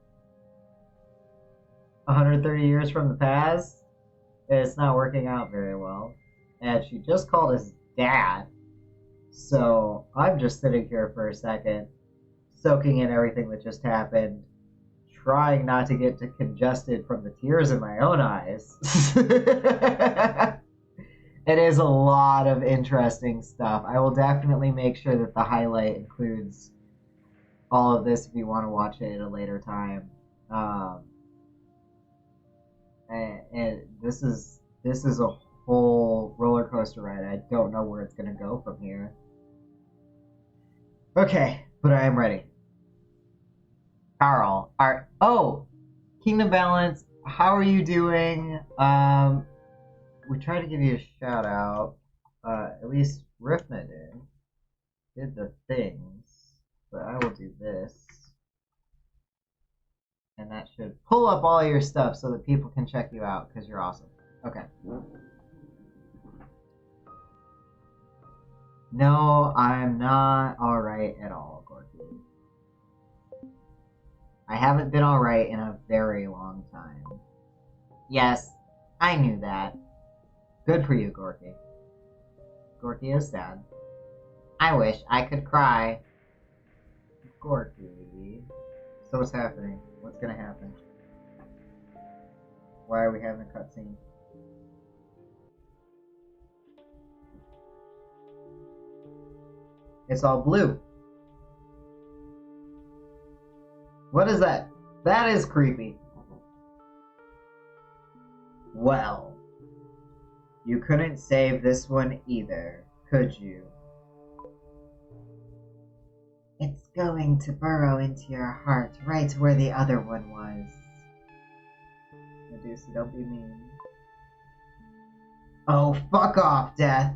130 years from the past, and it's not working out very well. And she just called us Dad. So I'm just sitting here for a second, soaking in everything that just happened, trying not to get congested from the tears in my own eyes. It is a lot of interesting stuff. I will definitely make sure that the highlight includes all of this if you want to watch it at a later time. And this is a whole roller coaster ride. I don't know where it's going to go from here. Okay, but I am ready. Karl, Kingdom Balance, how are you doing? We tried to give you a shout out. At least Rifna did the things, but I will do this. And that should pull up all your stuff so that people can check you out, because you're awesome. Okay. No, I'm not alright at all, Gorky. I haven't been alright in a very long time. Yes, I knew that. Good for you, Gorky. Gorky is sad. I wish I could cry. Gorky. So what's happening? What's gonna happen? Why are we having a cutscene? It's all blue. What is that? That is creepy. Well, you couldn't save this one either, could you? It's going to burrow into your heart, right where the other one was. Medusa, don't be mean. Oh, fuck off, Death.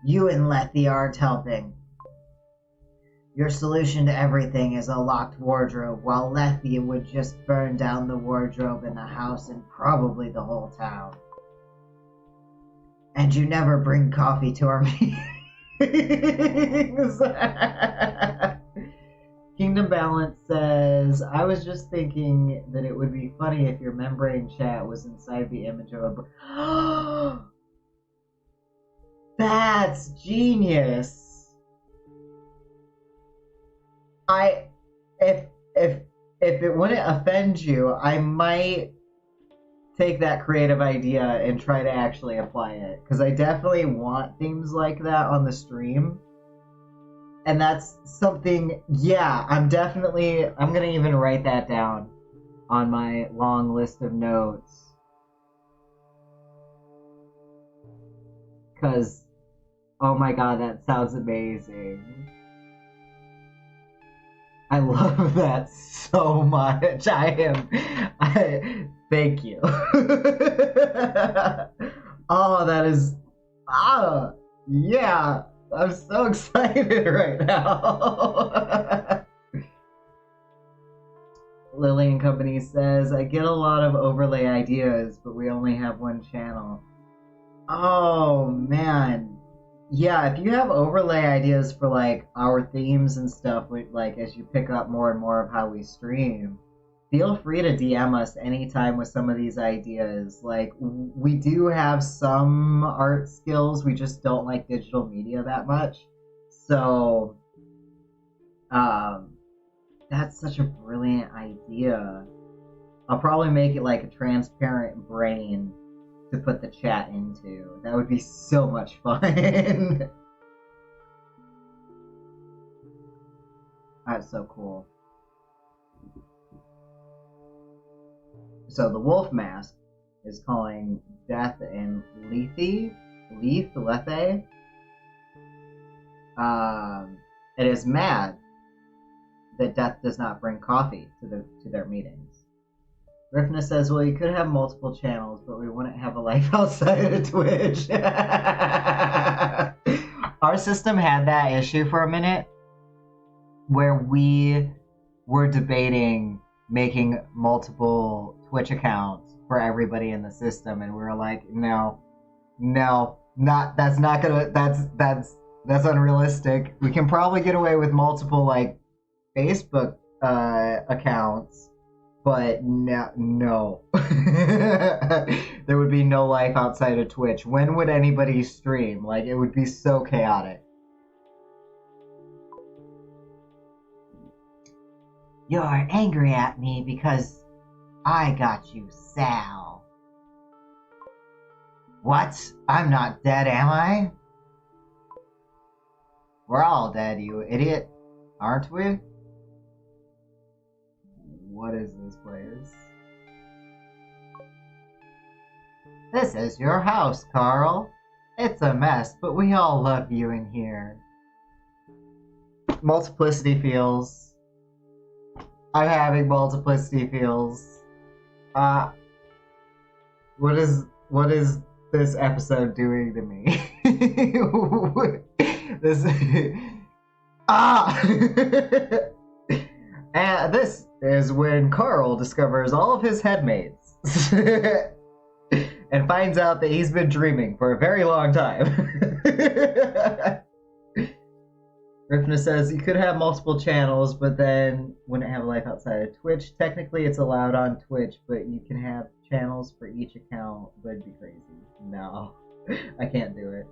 You and Lethe aren't helping. Your solution to everything is a locked wardrobe, while Lethe would just burn down the wardrobe in the house and probably the whole town. And you never bring coffee to our meetings. Kingdom Balance says, I was just thinking that it would be funny if your membrane chat was inside the image of a... That's genius! If it wouldn't offend you, I might take that creative idea and try to actually apply it. Because I definitely want themes like that on the stream. And that's something, yeah, I'm gonna even write that down on my long list of notes. Because, oh my god, that sounds amazing. I love that so much. Thank you. Oh, that is, yeah. I'm so excited right now. Lillian Company says, I get a lot of overlay ideas, but we only have one channel. Oh, man. Yeah, if you have overlay ideas for, like, our themes and stuff, like, as you pick up more and more of how we stream, feel free to DM us anytime with some of these ideas. Like, we do have some art skills, we just don't like digital media that much. So, that's such a brilliant idea. I'll probably make it like a transparent brain to put the chat into. That would be so much fun. That's so cool. So the wolf mask is calling Death and Lethe. It is mad that Death does not bring coffee to their meetings. Rifna says, well, you could have multiple channels, but we wouldn't have a life outside of Twitch. Our system had that issue for a minute where we were debating making multiple Twitch accounts for everybody in the system, and we were like, that's unrealistic. We can probably get away with multiple, like, Facebook accounts, but no. There would be no life outside of Twitch. When would anybody stream? Like, it would be so chaotic. You're angry at me because I got you, Sal. What? I'm not dead, am I? We're all dead, you idiot. Aren't we? What is this place? This is your house, Karl. It's a mess, but we all love you in here. Multiplicity feels. I'm having multiplicity feels. What is this episode doing to me? And this is when Karl discovers all of his headmates and finds out that he's been dreaming for a very long time. Rifna says you could have multiple channels, but then wouldn't have a life outside of Twitch. Technically, it's allowed on Twitch, but you can have channels for each account. But it'd be crazy. No, I can't do it.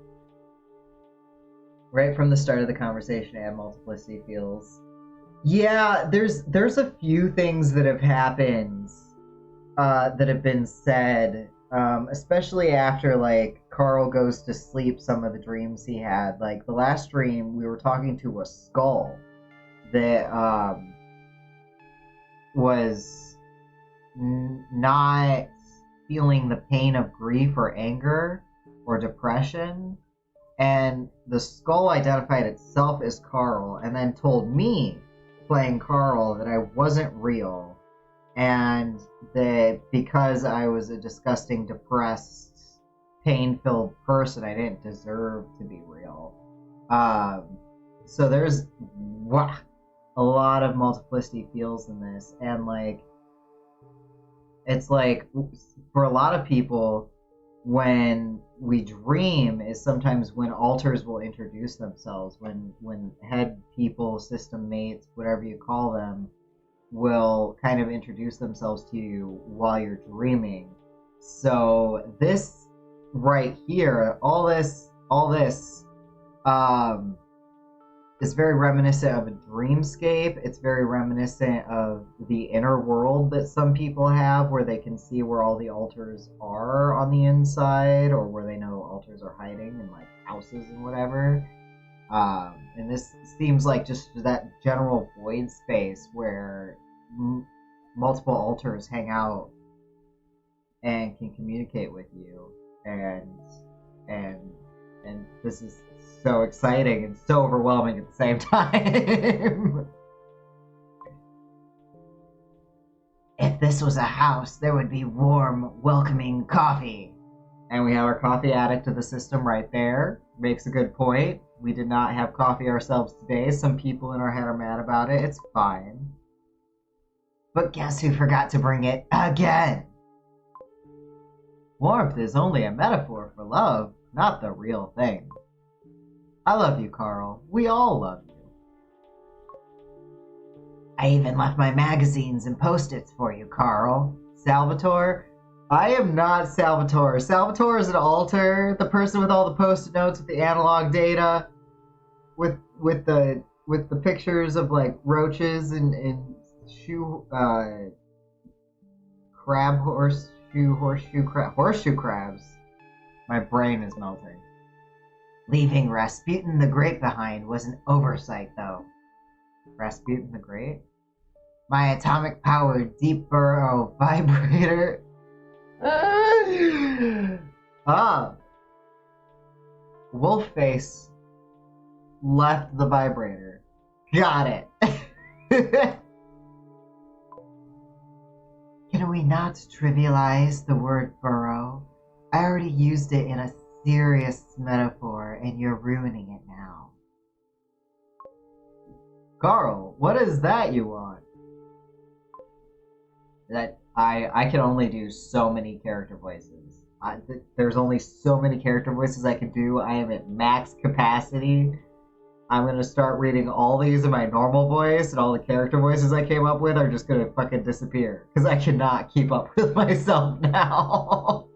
Right from the start of the conversation, I had multiplicity feels. Yeah, there's a few things that have happened that have been said, especially after like Karl goes to sleep. Some of the dreams he had, like the last dream, we were talking to a skull that was not feeling the pain of grief or anger or depression, and the skull identified itself as Karl and then told me, playing Karl, that I wasn't real, and that because I was a disgusting, depressed, pain-filled person, I didn't deserve to be real. So there's a lot of multiplicity feels in this, and like it's like for a lot of people, when we dream is sometimes when alters will introduce themselves, when head people, system mates, whatever you call them, will kind of introduce themselves to you while you're dreaming. So this right here, all this is very reminiscent of a dreamscape. It's very reminiscent of the inner world that some people have, where they can see where all the altars are on the inside, or where they know altars are hiding in like houses and whatever. And this seems like just that general void space where multiple altars hang out and can communicate with you, and this is so exciting and so overwhelming at the same time. If this was a house, there would be warm, welcoming coffee. And we have our coffee addict of the system right there. Makes a good point. We did not have coffee ourselves today. Some people in our head are mad about it. It's fine. But guess who forgot to bring it again? Warmth is only a metaphor for love, not the real thing. I love you, Karl. We all love you. I even left my magazines and post-its for you, Karl. Salvatore? I am not Salvatore. Salvatore is an alter, the person with all the post-it notes with the analog data, with the pictures of like roaches and horseshoe crabs. My brain is melting. Leaving Rasputin the Great behind was an oversight, though. Rasputin the Great? My atomic-powered deep burrow vibrator. Wolfface left the vibrator. Got it. Can we not trivialize the word burrow? I already used it in a serious metaphor, and you're ruining it now. Karl, what is that you want? That I can only do so many character voices. There's only so many character voices I can do. I am at max capacity. I'm gonna start reading all these in my normal voice, and all the character voices I came up with are just gonna fucking disappear, because I cannot keep up with myself now.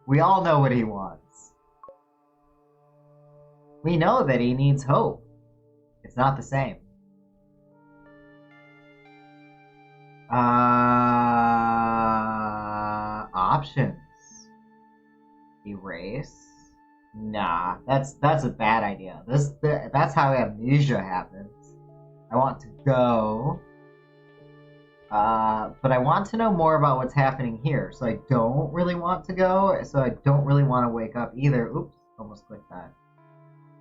We all know what he wants. We know that he needs hope. It's not the same. Options. Erase. Nah, that's a bad idea. That's how amnesia happens. I want to go. But I want to know more about what's happening here, so I don't really want to go, so I don't really want to wake up either. Oops, almost clicked that.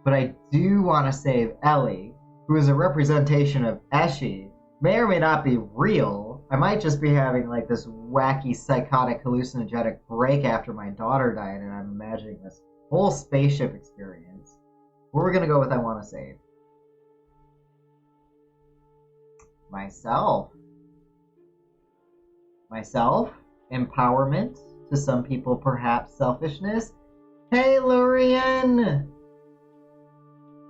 But I do want to save Elle, who is a representation of Eshi. May or may not be real. I might just be having like this wacky, psychotic, hallucinogenic break after my daughter died, and I'm imagining this whole spaceship experience. We're gonna go with I want to save. Myself. Empowerment. To some people, perhaps selfishness. Hey, Lurian!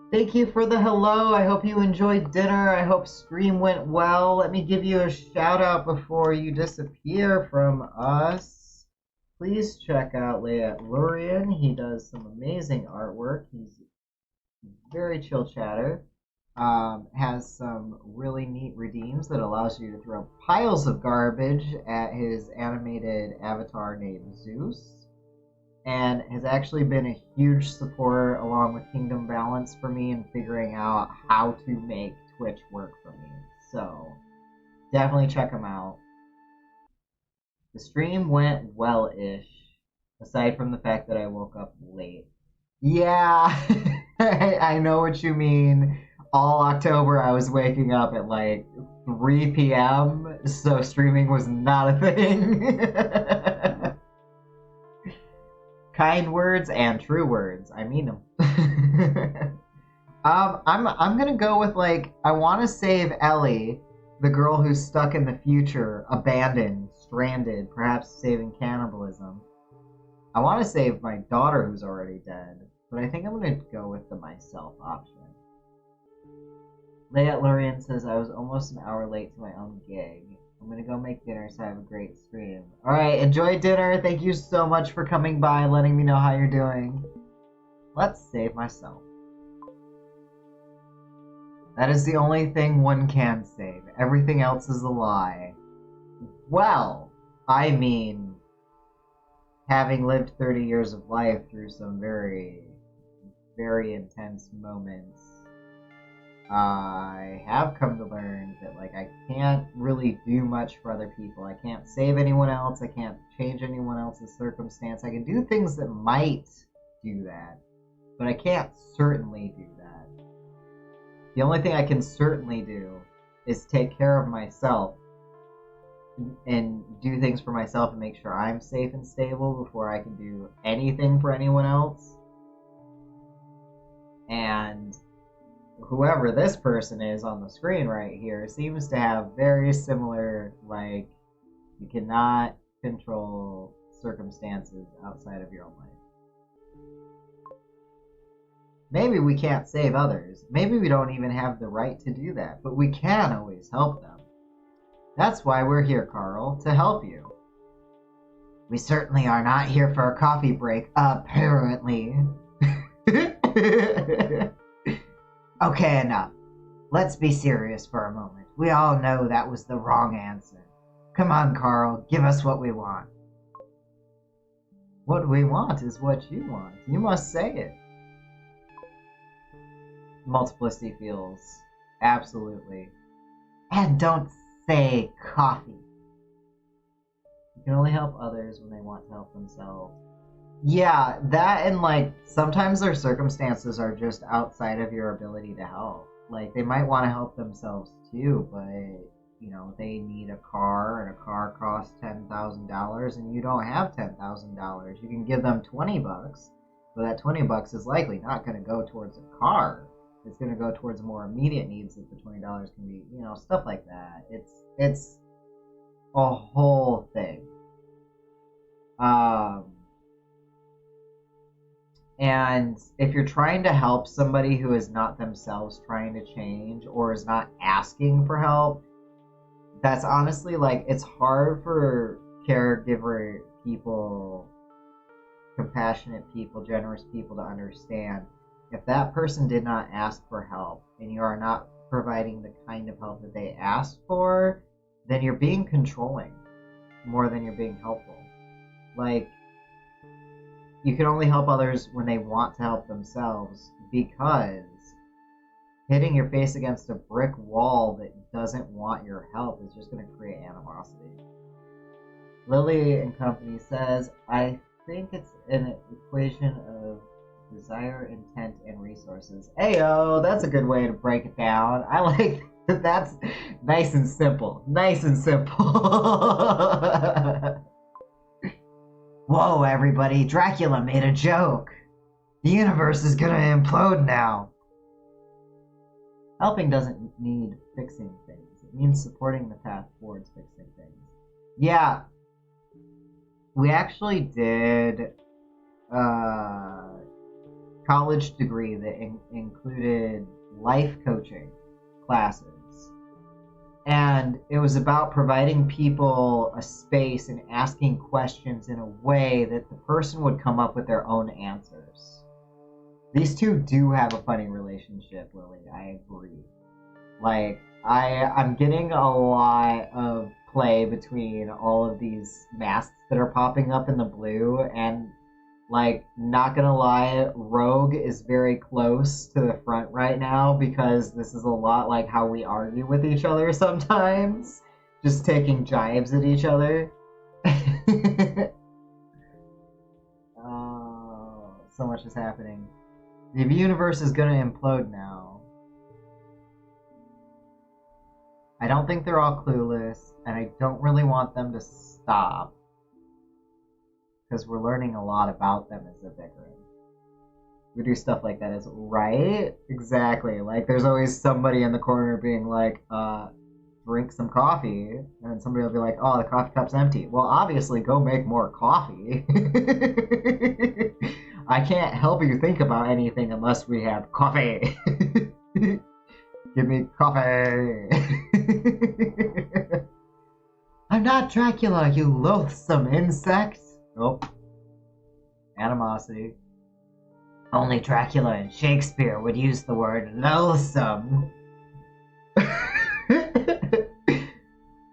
Thank you for the hello. I hope you enjoyed dinner. I hope stream went well. Let me give you a shout out before you disappear from us. Please check out Lurian. He does some amazing artwork. He's very chill chatter. Has some really neat redeems that allows you to throw piles of garbage at his animated avatar named Zeus, and has actually been a huge support along with Kingdom Balance for me in figuring out how to make Twitch work for me. So definitely check him out. The stream went well-ish, aside from the fact that I woke up late. Yeah, I know what you mean. All October I was waking up at like 3 p.m., so streaming was not a thing. Kind words and true words. I mean them. I'm gonna go with like I want to save Elle, the girl who's stuck in the future, abandoned, stranded, perhaps saving cannibalism. I want to save my daughter who's already dead, but I think I'm gonna go with the myself option. Layat Lorian says I was almost an hour late to my own gig. I'm gonna go make dinner, so have a great stream. Alright, enjoy dinner. Thank you so much for coming by and letting me know how you're doing. Let's save myself. That is the only thing one can save. Everything else is a lie. Well, I mean, having lived 30 years of life through some very, very intense moments, I have come to learn that like I can't really do much for other people. I can't save anyone else. I can't change anyone else's circumstance. I can do things that might do that, but I can't certainly do that. The only thing I can certainly do is take care of myself and do things for myself and make sure I'm safe and stable before I can do anything for anyone else. And whoever this person is on the screen right here seems to have very similar, like, you cannot control circumstances outside of your own life. Maybe we can't save others. Maybe we don't even have the right to do that, but we can always help them. That's why we're here, Karl, to help you. We certainly are not here for a coffee break, apparently. Okay, enough. Let's be serious for a moment. We all know that was the wrong answer. Come on, Karl, give us what we want. What we want is what you want. You must say it. Multiplicity feels. Absolutely. And don't say coffee. You can only help others when they want to help themselves. Yeah, that and like sometimes their circumstances are just outside of your ability to help. Like they might want to help themselves too, but you know, they need a car and a car costs $10,000 and you don't have $10,000. You can give them $20, but that $20 is likely not going to go towards a car. It's going to go towards more immediate needs that the $20 can be, you know, stuff like that. It's a whole thing. And if you're trying to help somebody who is not themselves trying to change or is not asking for help, that's honestly like, it's hard for caregiver people, compassionate people, generous people to understand. If that person did not ask for help and you are not providing the kind of help that they asked for, then you're being controlling more than you're being helpful. Like, you can only help others when they want to help themselves, because hitting your face against a brick wall that doesn't want your help is just going to create animosity. Lily and Company says, I think it's an equation of desire, intent, and resources. Ayo, that's a good way to break it down. I like that. That's nice and simple. Nice and simple. Whoa, everybody, Dracula made a joke. The universe is gonna implode now. Helping doesn't need fixing things. It means supporting the path towards fixing things. Yeah. We actually did college degree that included life coaching classes. And it was about providing people a space and asking questions in a way that the person would come up with their own answers. These two do have a funny relationship, Lily. I agree. Like, I'm getting a lot of play between all of these masks that are popping up in the blue, and like, not gonna lie, Rogue is very close to the front right now because this is a lot like how we argue with each other sometimes, just taking jibes at each other. Oh, so much is happening. The universe is gonna implode now. I don't think they're all clueless, and I don't really want them to stop. Because we're learning a lot about them as they're bickering. We do stuff like that as right? Exactly. Like, there's always somebody in the corner being like, drink some coffee. And then somebody will be like, oh, the coffee cup's empty. Well, obviously, go make more coffee. I can't help you think about anything unless we have coffee. Give me coffee. I'm not Dracula, you loathsome insect. Nope. Animosity. Only Dracula and Shakespeare would use the word loathsome.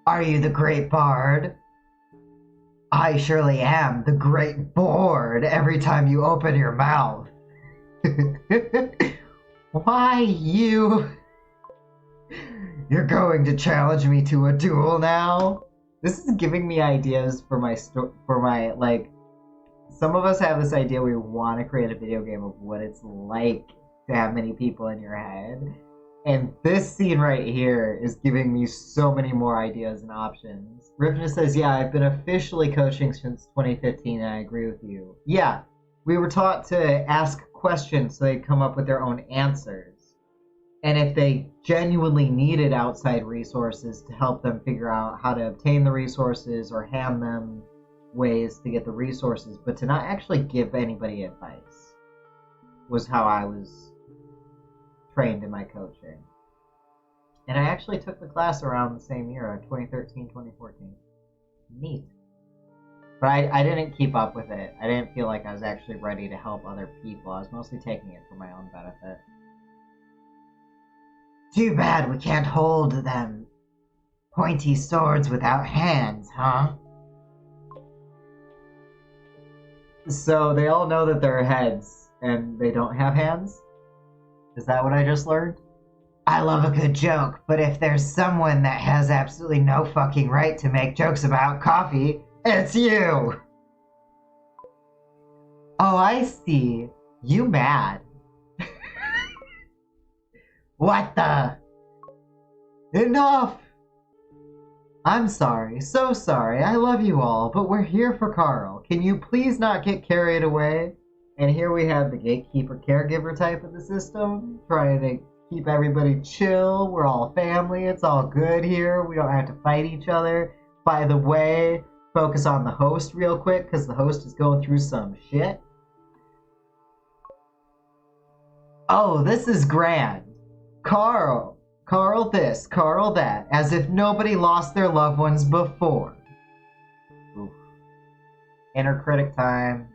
Are you the great bard? I surely am the great bored every time you open your mouth. Why you? You're going to challenge me to a duel now? This is giving me ideas for my like, some of us have this idea we want to create a video game of what it's like to have many people in your head. And this scene right here is giving me so many more ideas and options. Rivna says, yeah, I've been officially coaching since 2015 and I agree with you. Yeah, we were taught to ask questions so they come up with their own answers. And if they genuinely needed outside resources to help them figure out how to obtain the resources or hand them ways to get the resources, but to not actually give anybody advice, was how I was trained in my coaching. And I actually took the class around the same year, 2013, 2014. Neat. But I didn't keep up with it. I didn't feel like I was actually ready to help other people. I was mostly taking it for my own benefit. Too bad we can't hold them pointy swords without hands, huh? So they all know that they're heads and they don't have hands? Is that what I just learned? I love a good joke, but if there's someone that has absolutely no fucking right to make jokes about coffee, it's you! Oh, I see. You mad. What the? Enough! I'm sorry, so sorry, I love you all, but we're here for Karl. Can you please not get carried away? And here we have the gatekeeper caregiver type of the system, trying to keep everybody chill, we're all family, it's all good here, we don't have to fight each other. By the way, focus on the host real quick, because the host is going through some shit. Oh, this is grand. Karl this, Karl that, as if nobody lost their loved ones before. Oof. Inner critic time.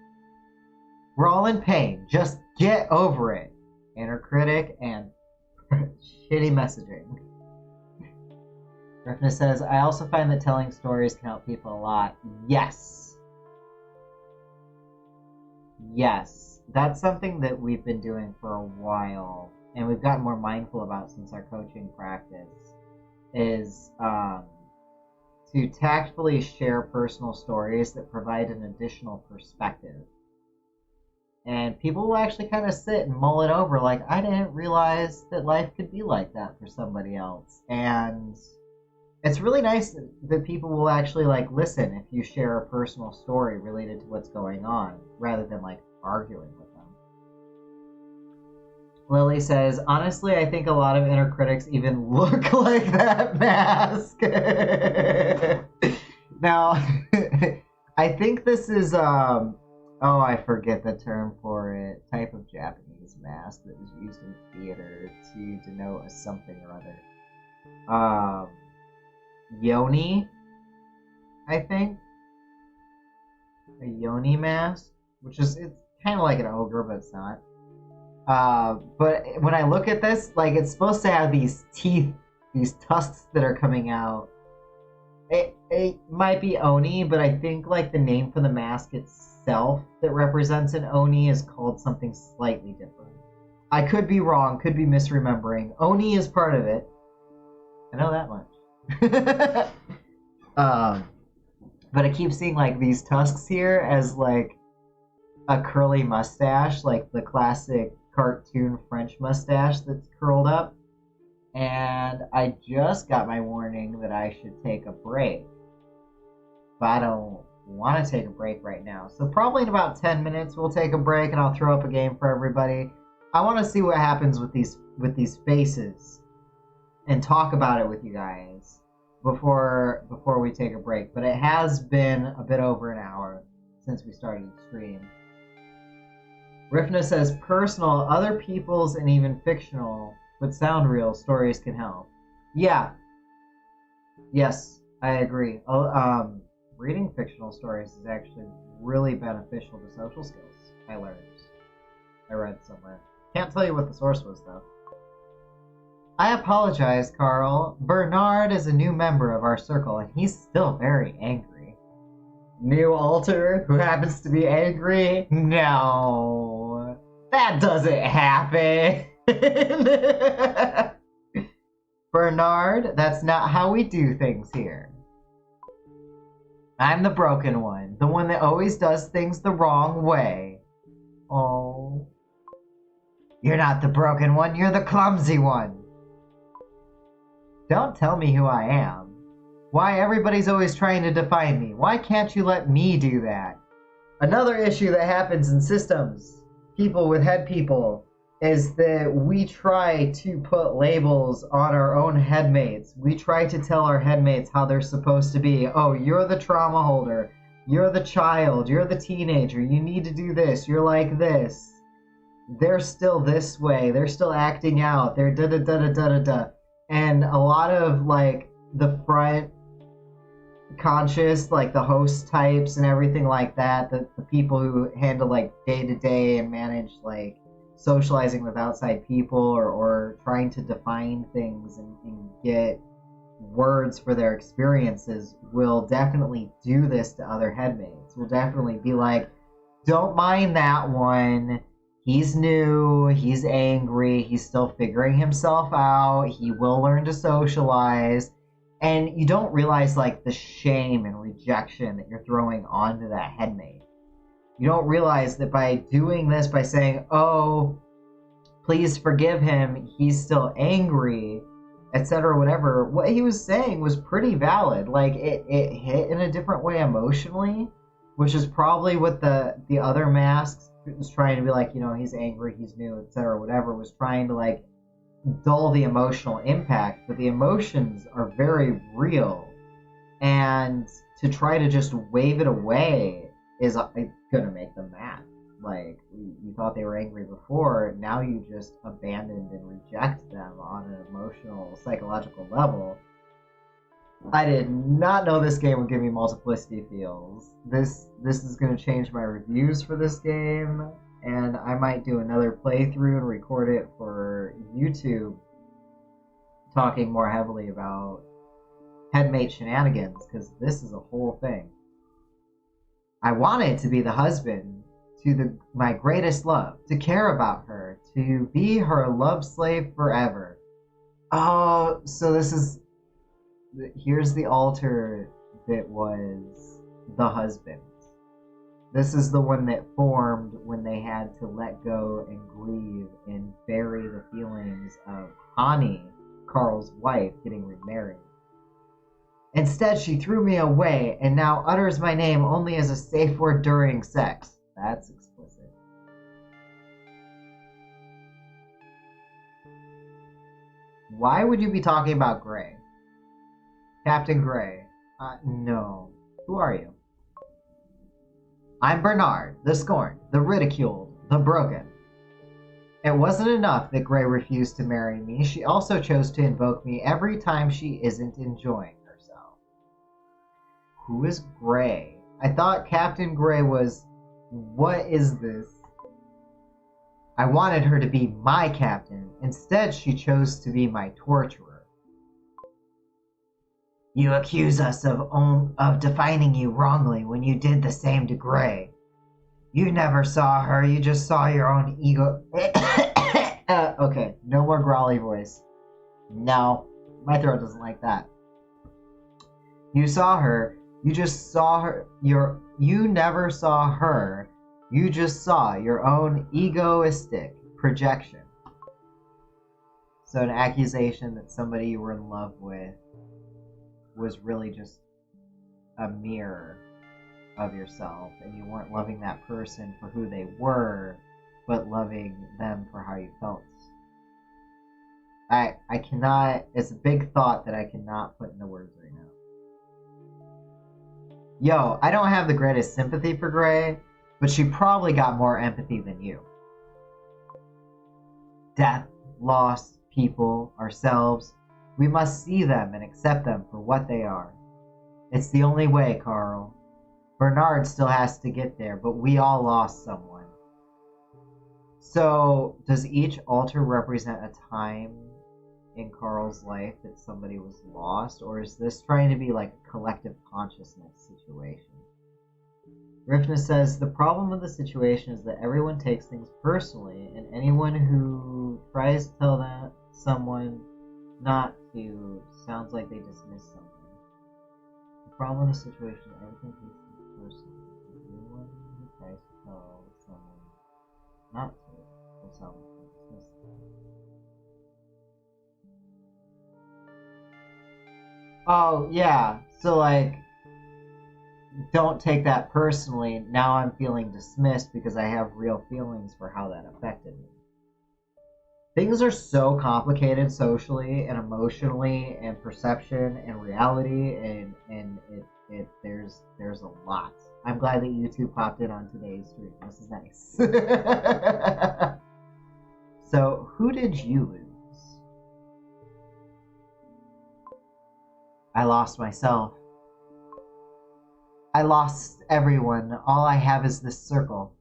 We're all in pain, just get over it. Inner critic and shitty messaging. Griffin says, I also find that telling stories can help people a lot. Yes. Yes. That's something that we've been doing for a while. And we've gotten more mindful about since our coaching practice, is to tactfully share personal stories that provide an additional perspective. And people will actually kind of sit and mull it over like, I didn't realize that life could be like that for somebody else. And it's really nice that people will actually like listen if you share a personal story related to what's going on, rather than like arguing with them. Lily says, honestly, I think a lot of inner critics even look like that mask. Now, I think this is Oh, I forget the term for it. Type of Japanese mask that is used in theater to denote a something or other. Yoni, I think. A yoni mask, which is it's kind of like an ogre, but it's not. But when I look at this, like it's supposed to have these teeth, these tusks that are coming out. It might be oni, but I think like the name for the mask itself that represents an oni is called something slightly different. I could be wrong, could be misremembering. Oni is part of it. I know that much. But I keep seeing like these tusks here as like a curly mustache, like the classic cartoon French mustache that's curled up. And I just got my warning that I should take a break. But I don't want to take a break right now. So probably in about 10 minutes we'll take a break and I'll throw up a game for everybody. I want to see what happens with these faces and talk about it with you guys before we take a break. But it has been a bit over an hour since we started the stream. Rifna says personal, other people's, and even fictional, but sound real stories can help. Yeah. Yes, I agree. Reading fictional stories is actually really beneficial to social skills. I read somewhere. Can't tell you what the source was, though. I apologize, Karl. Bernard is a new member of our circle, and he's still very angry. New alter who happens to be angry? No. That doesn't happen. Bernard, that's not how we do things here. I'm the broken one, the one that always does things the wrong way. Oh. You're not the broken one, you're the clumsy one. Don't tell me who I am. Why everybody's always trying to define me? Why can't you let me do that? Another issue that happens in systems, people with head people, is that we try to put labels on our own headmates. We try to tell our headmates how they're supposed to be. Oh, you're the trauma holder. You're the child. You're the teenager. You need to do this. You're like this. They're still this way. They're still acting out. They're da-da-da-da-da-da-da. And a lot of, like, the front conscious, like the host types and everything like that, the people who handle, like, day-to-day and manage, like, socializing with outside people or trying to define things and get words for their experiences will definitely do this to other headmates. Will definitely be like, don't mind that one. He's new, he's angry, he's still figuring himself out, he will learn to socialize. And you don't realize like the shame and rejection that you're throwing onto that headmate. You don't realize that by doing this, by saying, oh, please forgive him, he's still angry, etc., whatever, what he was saying was pretty valid. Like, it hit in a different way emotionally, which is probably what the other masks was trying to be like, you know, he's angry, he's new, etc., whatever, was trying to, like, dull the emotional impact. But the emotions are very real. And to try to just wave it away is gonna make them mad. Like, you thought they were angry before, now you just abandoned and reject them on an emotional, psychological level. I did not know this game would give me multiplicity feels. This is going to change my reviews for this game, and I might do another playthrough and record it for YouTube, talking more heavily about headmate shenanigans, because this is a whole thing. I wanted to be the husband to my greatest love, to care about her, to be her love slave forever. Oh, so this is... Here's the altar that was the husband. This is the one that formed when they had to let go and grieve and bury the feelings of Hani, Karl's wife, getting remarried. Instead, she threw me away and now utters my name only as a safe word during sex. That's explicit. Why would you be talking about Gray? Captain Gray. No. Who are you? I'm Bernard, the scorned, the ridiculed, the broken. It wasn't enough that Gray refused to marry me, she also chose to invoke me every time she isn't enjoying herself. Who is Gray? I thought Captain Gray was... What is this? I wanted her to be my captain. Instead, she chose to be my torturer. You accuse us of defining you wrongly when you did the same to Gray. You never saw her, you just saw your own ego. Okay, no more growly voice. No, my throat doesn't like that. You saw her, you just saw her, you never saw her, you just saw your own egoistic projection. So an accusation that somebody you were in love with was really just a mirror of yourself, and you weren't loving that person for who they were, but loving them for how you felt. I cannot, it's a big thought that I cannot put into words right now. Yo, I don't have the greatest sympathy for Gray, but she probably got more empathy than you. Death, loss, people, ourselves, we must see them and accept them for what they are. It's the only way, Karl. Bernard still has to get there, but we all lost someone. So, does each altar represent a time in Karl's life that somebody was lost, or is this trying to be like a collective consciousness situation? Rifna says, the problem with the situation is that everyone takes things personally, and anyone who tries to tell someone not to sounds like they dismiss something. The problem with the situation is that everything takes things personally. Everyone who tries to tell someone not to will sound like they dismiss something. Oh, yeah. So, like, don't take that personally. Now I'm feeling dismissed because I have real feelings for how that affected me. Things are so complicated socially and emotionally and perception and reality, and there's a lot. I'm glad that YouTube popped in on today's stream. This is nice. So, who did you lose? I lost myself. I lost everyone. All I have is this circle.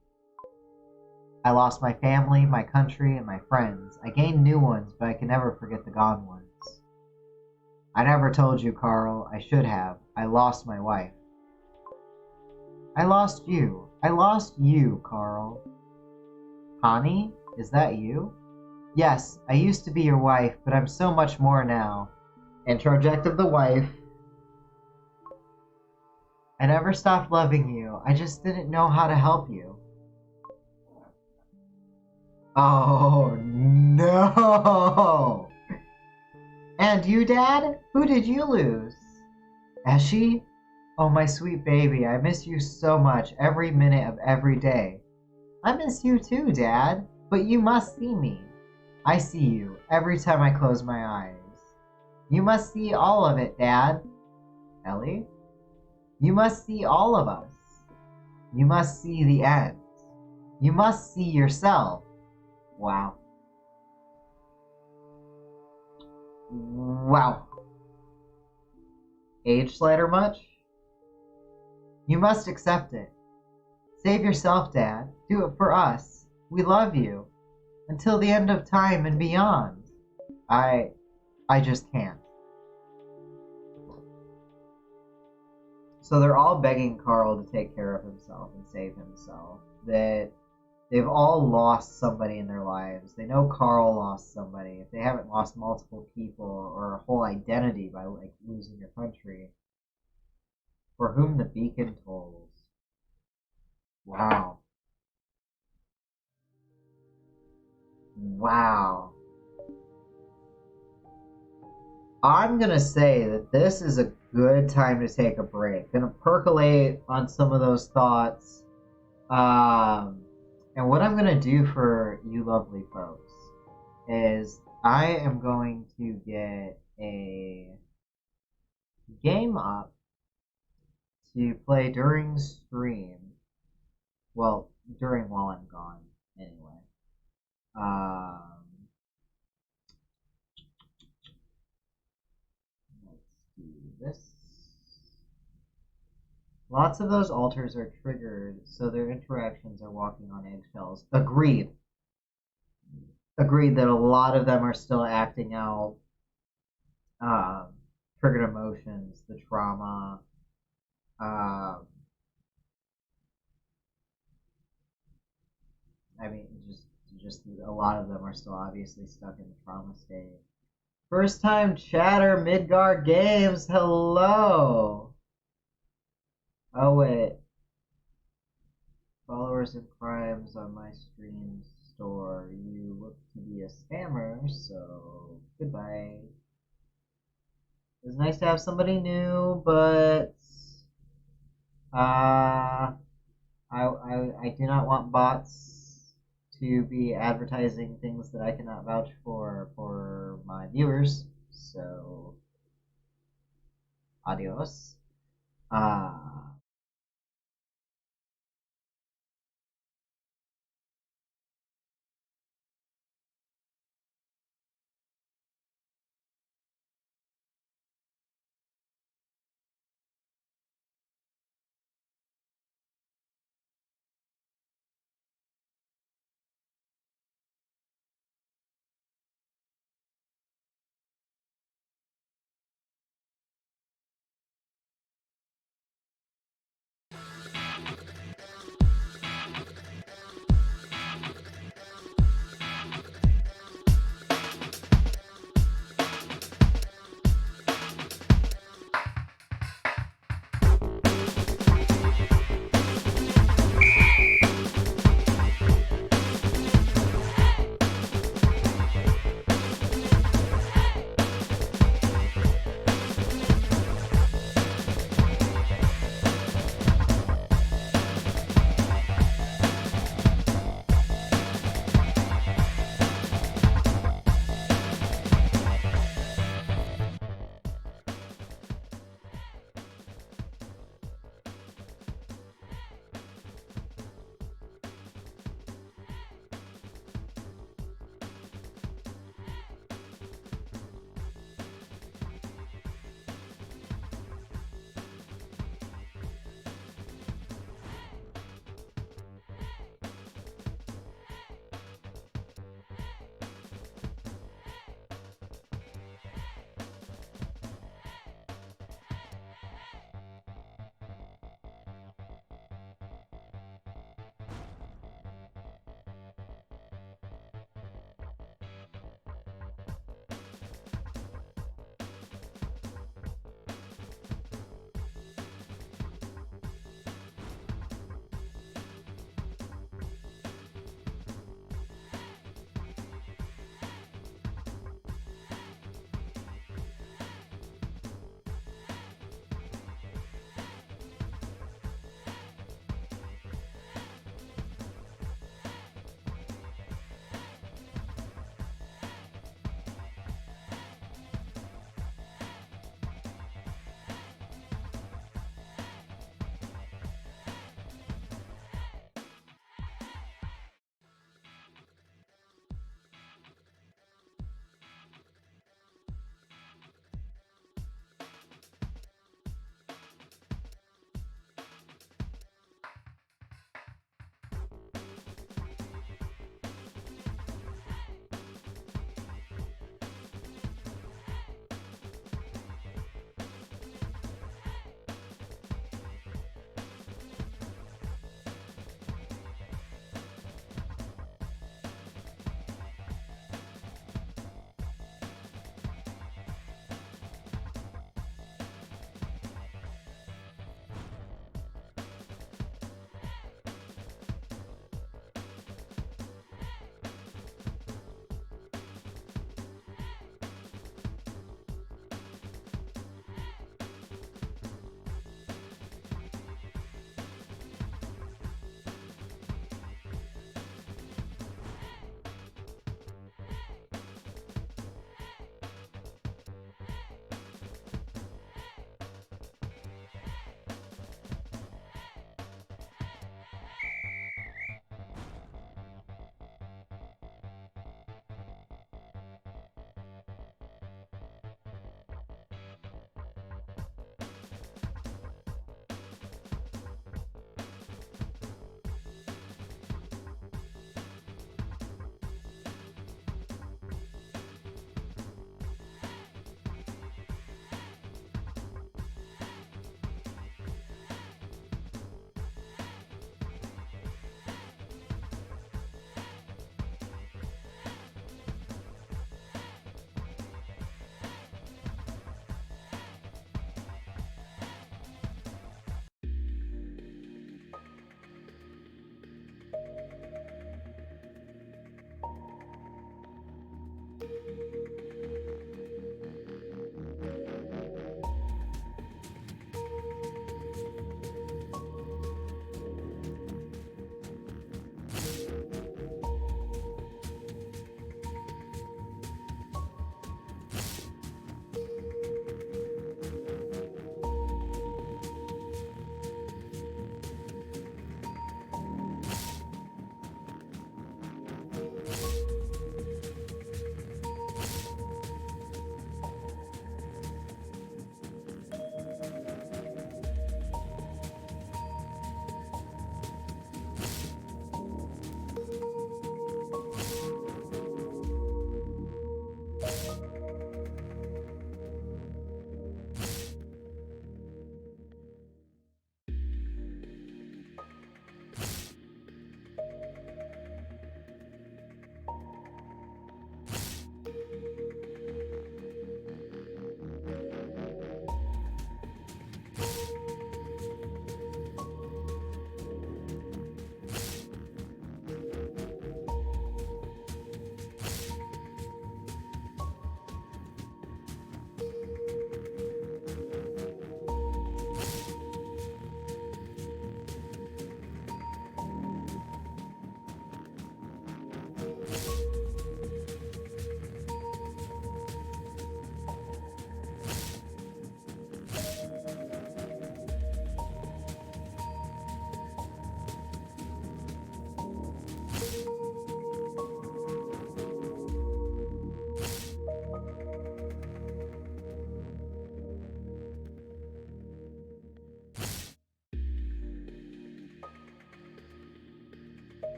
I lost my family, my country, and my friends. I gained new ones, but I can never forget the gone ones. I never told you, Karl. I should have. I lost my wife. I lost you. I lost you, Karl. Connie? Is that you? Yes, I used to be your wife, but I'm so much more now. Introject of the wife. I never stopped loving you. I just didn't know how to help you. Oh, no! And you, Dad? Who did you lose? Eshi? Oh, my sweet baby, I miss you so much every minute of every day. I miss you too, Dad, but you must see me. I see you every time I close my eyes. You must see all of it, Dad. Elle? You must see all of us. You must see the end. You must see yourself. Wow. Wow. Age slider much? You must accept it. Save yourself, Dad. Do it for us. We love you. Until the end of time and beyond. I just can't. So they're all begging Karl to take care of himself and save himself. That they've all lost somebody in their lives. They know Karl lost somebody. If they haven't lost multiple people or a whole identity by like losing your country. For whom the beacon tolls. Wow. Wow. I'm gonna say that this is a good time to take a break. Gonna percolate on some of those thoughts. And what I'm gonna do for you lovely folks is I am going to get a game up to play during stream Well, during while I'm gone, anyway. Let's do this. Lots of those altars are triggered, so their interactions are walking on eggshells. Agreed. Agreed that a lot of them are still acting out triggered emotions, the trauma. Um, I mean, just a lot of them are still obviously stuck in the trauma state. First time chatter, Midgar Games. Hello. Oh wait, followers and crimes on my stream store. You look to be a spammer, so goodbye. It was nice to have somebody new, but I do not want bots to be advertising things that I cannot vouch for my viewers. So, adios. Uh,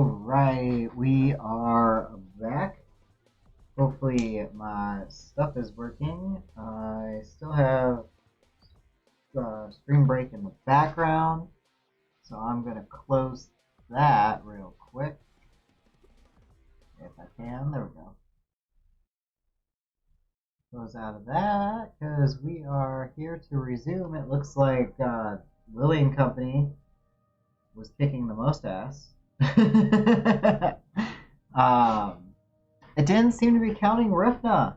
Alright, we are back. Hopefully my stuff is working. I still have stream break in the background, so I'm going to close that real quick. If I can, there we go. Close out of that, because we are here to resume. It looks like Lily and Company was kicking the most ass. It didn't seem to be counting Rifna.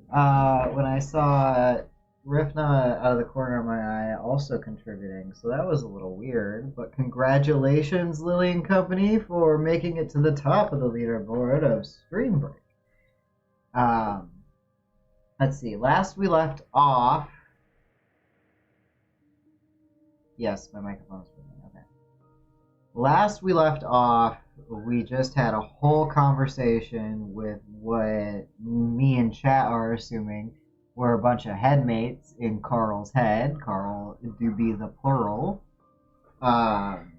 When I saw Rifna out of the corner of my eye also contributing, so that was a little weird. But congratulations, Lily and Company, for making it to the top of the leaderboard of Stream Break. Let's see. Last we left off. Yes, my microphone's working. Okay. Last we left off, we just had a whole conversation with what me and chat are assuming were a bunch of headmates in Karl's head. Karl do be the plural. And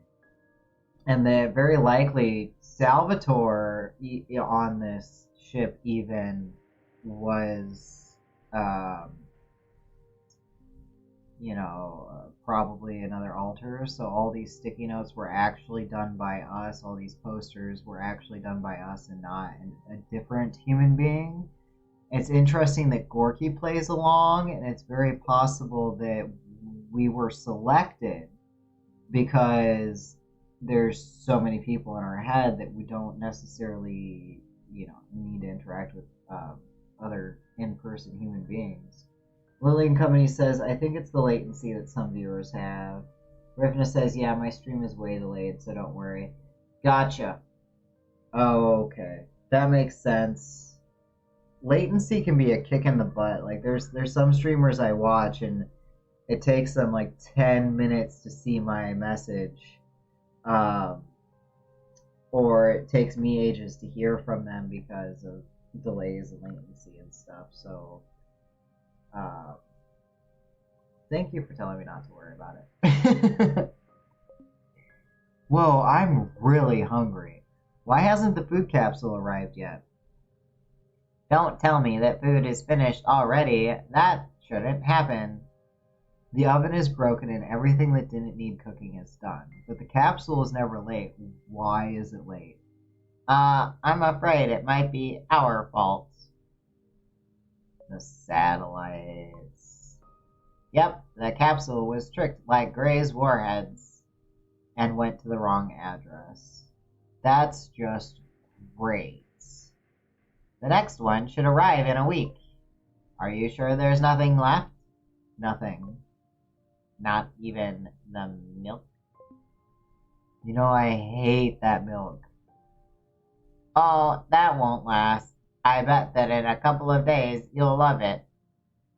that very likely Salvatore on this ship even was, probably another altar. So all these sticky notes were actually done by us. All these posters were actually done by us and not a different human being. It's interesting that Gorky plays along, and it's very possible that we were selected because there's so many people in our head that we don't necessarily, need to interact with other in-person human beings. Lily and Company says, I think it's the latency that some viewers have. Rifna says, yeah, my stream is way delayed, so don't worry. Gotcha. Oh, okay. That makes sense. Latency can be a kick in the butt. Like, there's some streamers I watch, and it takes them, 10 minutes to see my message. Or it takes me ages to hear from them because of delays and latency and stuff, so... thank you for telling me not to worry about it. Whoa, I'm really hungry. Why hasn't the food capsule arrived yet? Don't tell me that food is finished already. That shouldn't happen. The oven is broken and everything that didn't need cooking is done. But the capsule is never late. Why is it late? I'm afraid it might be our fault. The satellites. Yep, the capsule was tricked like Gray's warheads and went to the wrong address. That's just great. The next one should arrive in a week. Are you sure there's nothing left? Nothing. Not even the milk? I hate that milk. Oh, that won't last. I bet that in a couple of days you'll love it.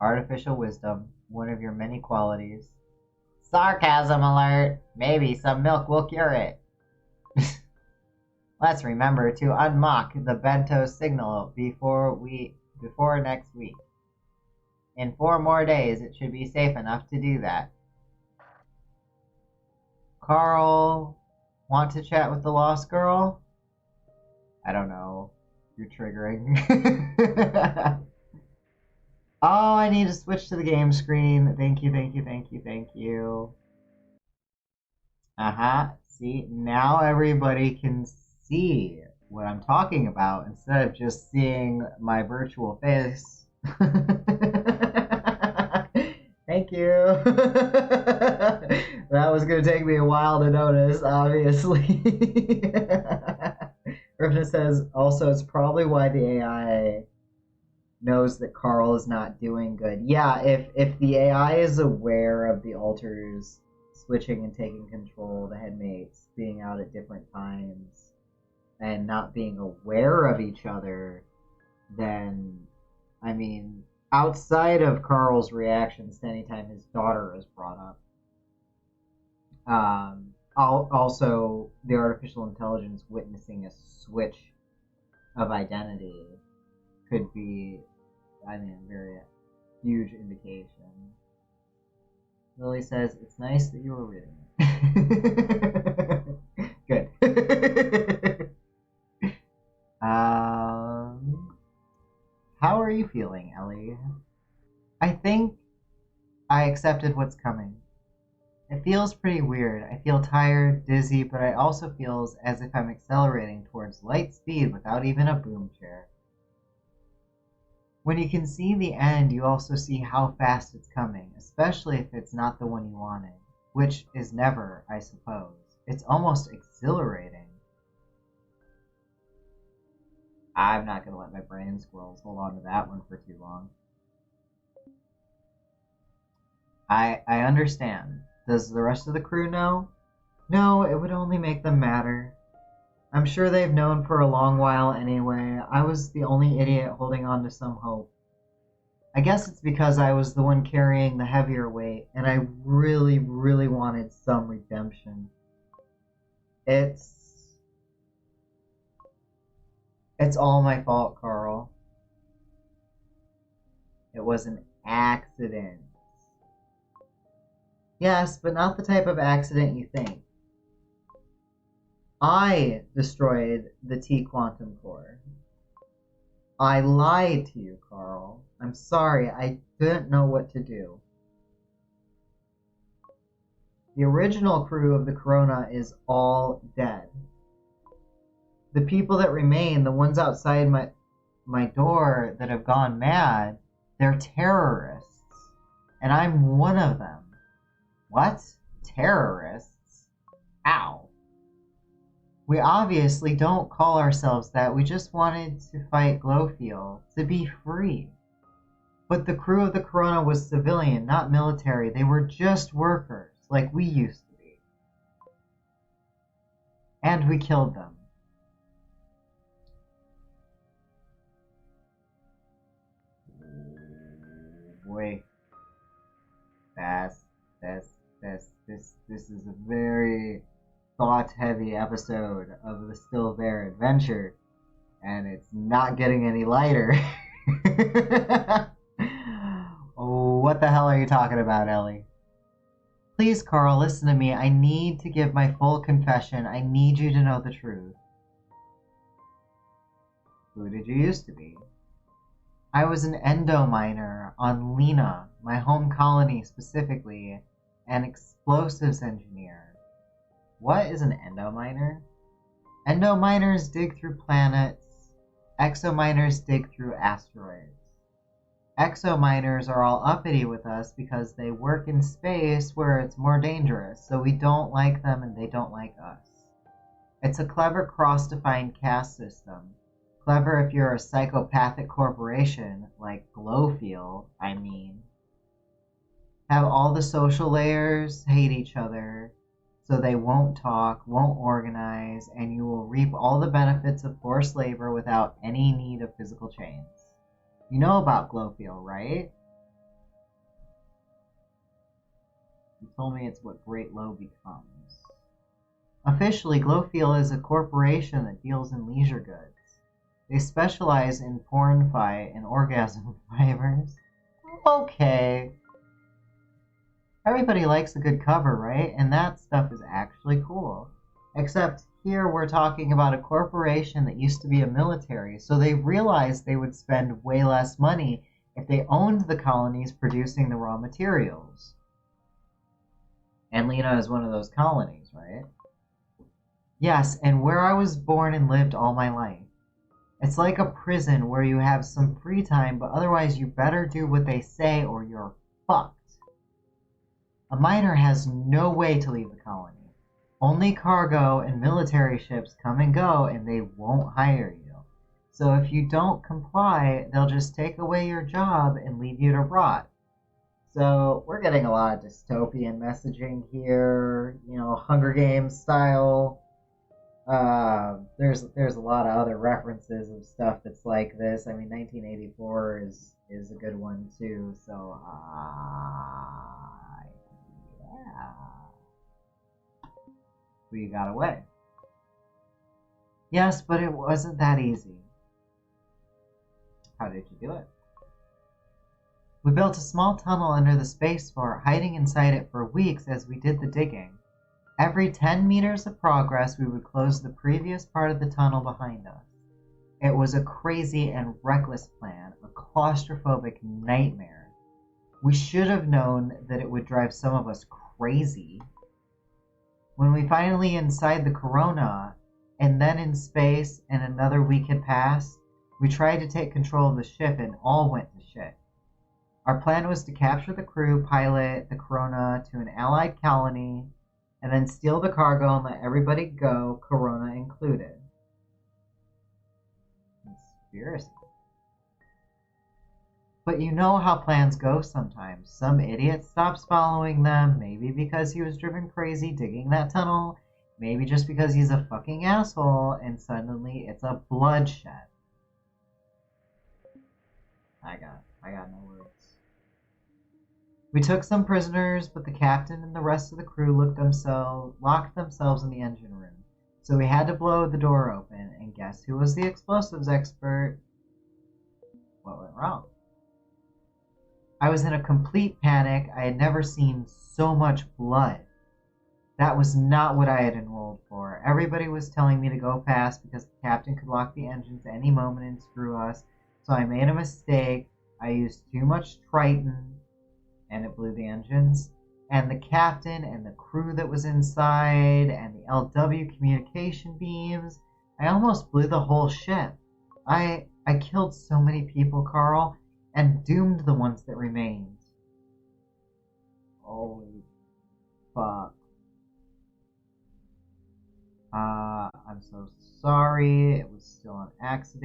Artificial wisdom, one of your many qualities. Sarcasm alert! Maybe some milk will cure it. Let's remember to unmock the bento signal before next week. In 4 more days it should be safe enough to do that. Karl, want to chat with the lost girl? I don't know. You're triggering. Oh, I need to switch to the game screen. Thank you, thank you, thank you, thank you. See, now everybody can see what I'm talking about instead of just seeing my virtual face. Thank you. That was going to take me a while to notice, obviously. Rifna says, also, it's probably why the AI knows that Karl is not doing good. Yeah, if the AI is aware of the alters switching and taking control, the headmates being out at different times, and not being aware of each other, then, outside of Karl's reactions to any time his daughter is brought up, also the artificial intelligence witnessing a switch of identity could be, a very huge indication. Lily says, it's nice that you were reading it. Good. How are you feeling, Ellie? I think I accepted what's coming. It feels pretty weird. I feel tired, dizzy, but I also feel as if I'm accelerating towards light speed without even a boom chair. When you can see the end, you also see how fast it's coming, especially if it's not the one you wanted, which is never, I suppose. It's almost exhilarating. I'm not going to let my brain squirrels hold on to that one for too long. I understand. Does the rest of the crew know? No, it would only make them madder. I'm sure they've known for a long while anyway. I was the only idiot holding on to some hope. I guess it's because I was the one carrying the heavier weight, and I really, really wanted some redemption. It's all my fault, Karl. It was an accident. Yes, but not the type of accident you think. I destroyed the T-quantum core. I lied to you, Karl. I'm sorry, I didn't know what to do. The original crew of the Corona is all dead. The people that remain, the ones outside my door that have gone mad, they're terrorists. And I'm one of them. What? Terrorists? Ow. We obviously don't call ourselves that. We just wanted to fight Glowfield, to be free. But the crew of the Corona was civilian, not military. They were just workers, like we used to be. And we killed them. Boy. This is a very thought-heavy episode of the Still There adventure, and it's not getting any lighter. Oh, what the hell are you talking about, Ellie? Please, Karl, listen to me. I need to give my full confession. I need you to know the truth. Who did you used to be? I was an endominer on Lena, my home colony specifically, an explosives engineer. What is an endominer? Endominers dig through planets. Exominers dig through asteroids. Exominers are all uppity with us because they work in space where it's more dangerous, so we don't like them and they don't like us. It's a clever cross-defined caste system. Clever if you're a psychopathic corporation, like Glowfield, I mean. Have all the social layers hate each other, so they won't talk, won't organize, and you will reap all the benefits of forced labor without any need of physical chains. You know about Glowfield, right? You told me it's what Great Low becomes. Officially, Glowfield is a corporation that deals in leisure goods. They specialize in porn fight and orgasm fibers. Okay. Everybody likes a good cover, right? And that stuff is actually cool. Except here we're talking about a corporation that used to be a military, so they realized they would spend way less money if they owned the colonies producing the raw materials. And Lena is one of those colonies, right? Yes, and where I was born and lived all my life. It's like a prison where you have some free time, but otherwise you better do what they say or you're fucked. A miner has no way to leave the colony. Only cargo and military ships come and go, and they won't hire you. So if you don't comply, they'll just take away your job and leave you to rot. So we're getting a lot of dystopian messaging here, you know, Hunger Games style. There's a lot of other references of stuff that's like this. I mean, 1984 is a good one too. So yeah. So you got away. Yes, but it wasn't that easy. How did you do it? We built a small tunnel under the spaceport, hiding inside it for weeks as we did the digging. Every 10 meters of progress, we would close the previous part of the tunnel behind us. It was a crazy and reckless plan, a claustrophobic nightmare. We should have known that it would drive some of us crazy. When we finally inside the Corona, and then in space, and another week had passed, we tried to take control of the ship and all went to shit. Our plan was to capture the crew, pilot the Corona to an allied colony, and then steal the cargo and let everybody go, Corona included. Conspiracy. But you know how plans go sometimes. Some idiot stops following them, maybe because he was driven crazy digging that tunnel, maybe just because he's a fucking asshole, and suddenly it's a bloodshed. I got no words. We took some prisoners, but the captain and the rest of the crew locked themselves in the engine room. So we had to blow the door open, and guess who was the explosives expert? What went wrong? I was in a complete panic. I had never seen so much blood. That was not what I had enrolled for. Everybody was telling me to go fast because the captain could lock the engines any moment and screw us. So I made a mistake. I used too much Triton, and it blew the engines. And the captain and the crew that was inside, and the LW communication beams. I almost blew the whole ship. I killed so many people, Karl, and doomed the ones that remained. Holy fuck. I'm so sorry. It was still an accident.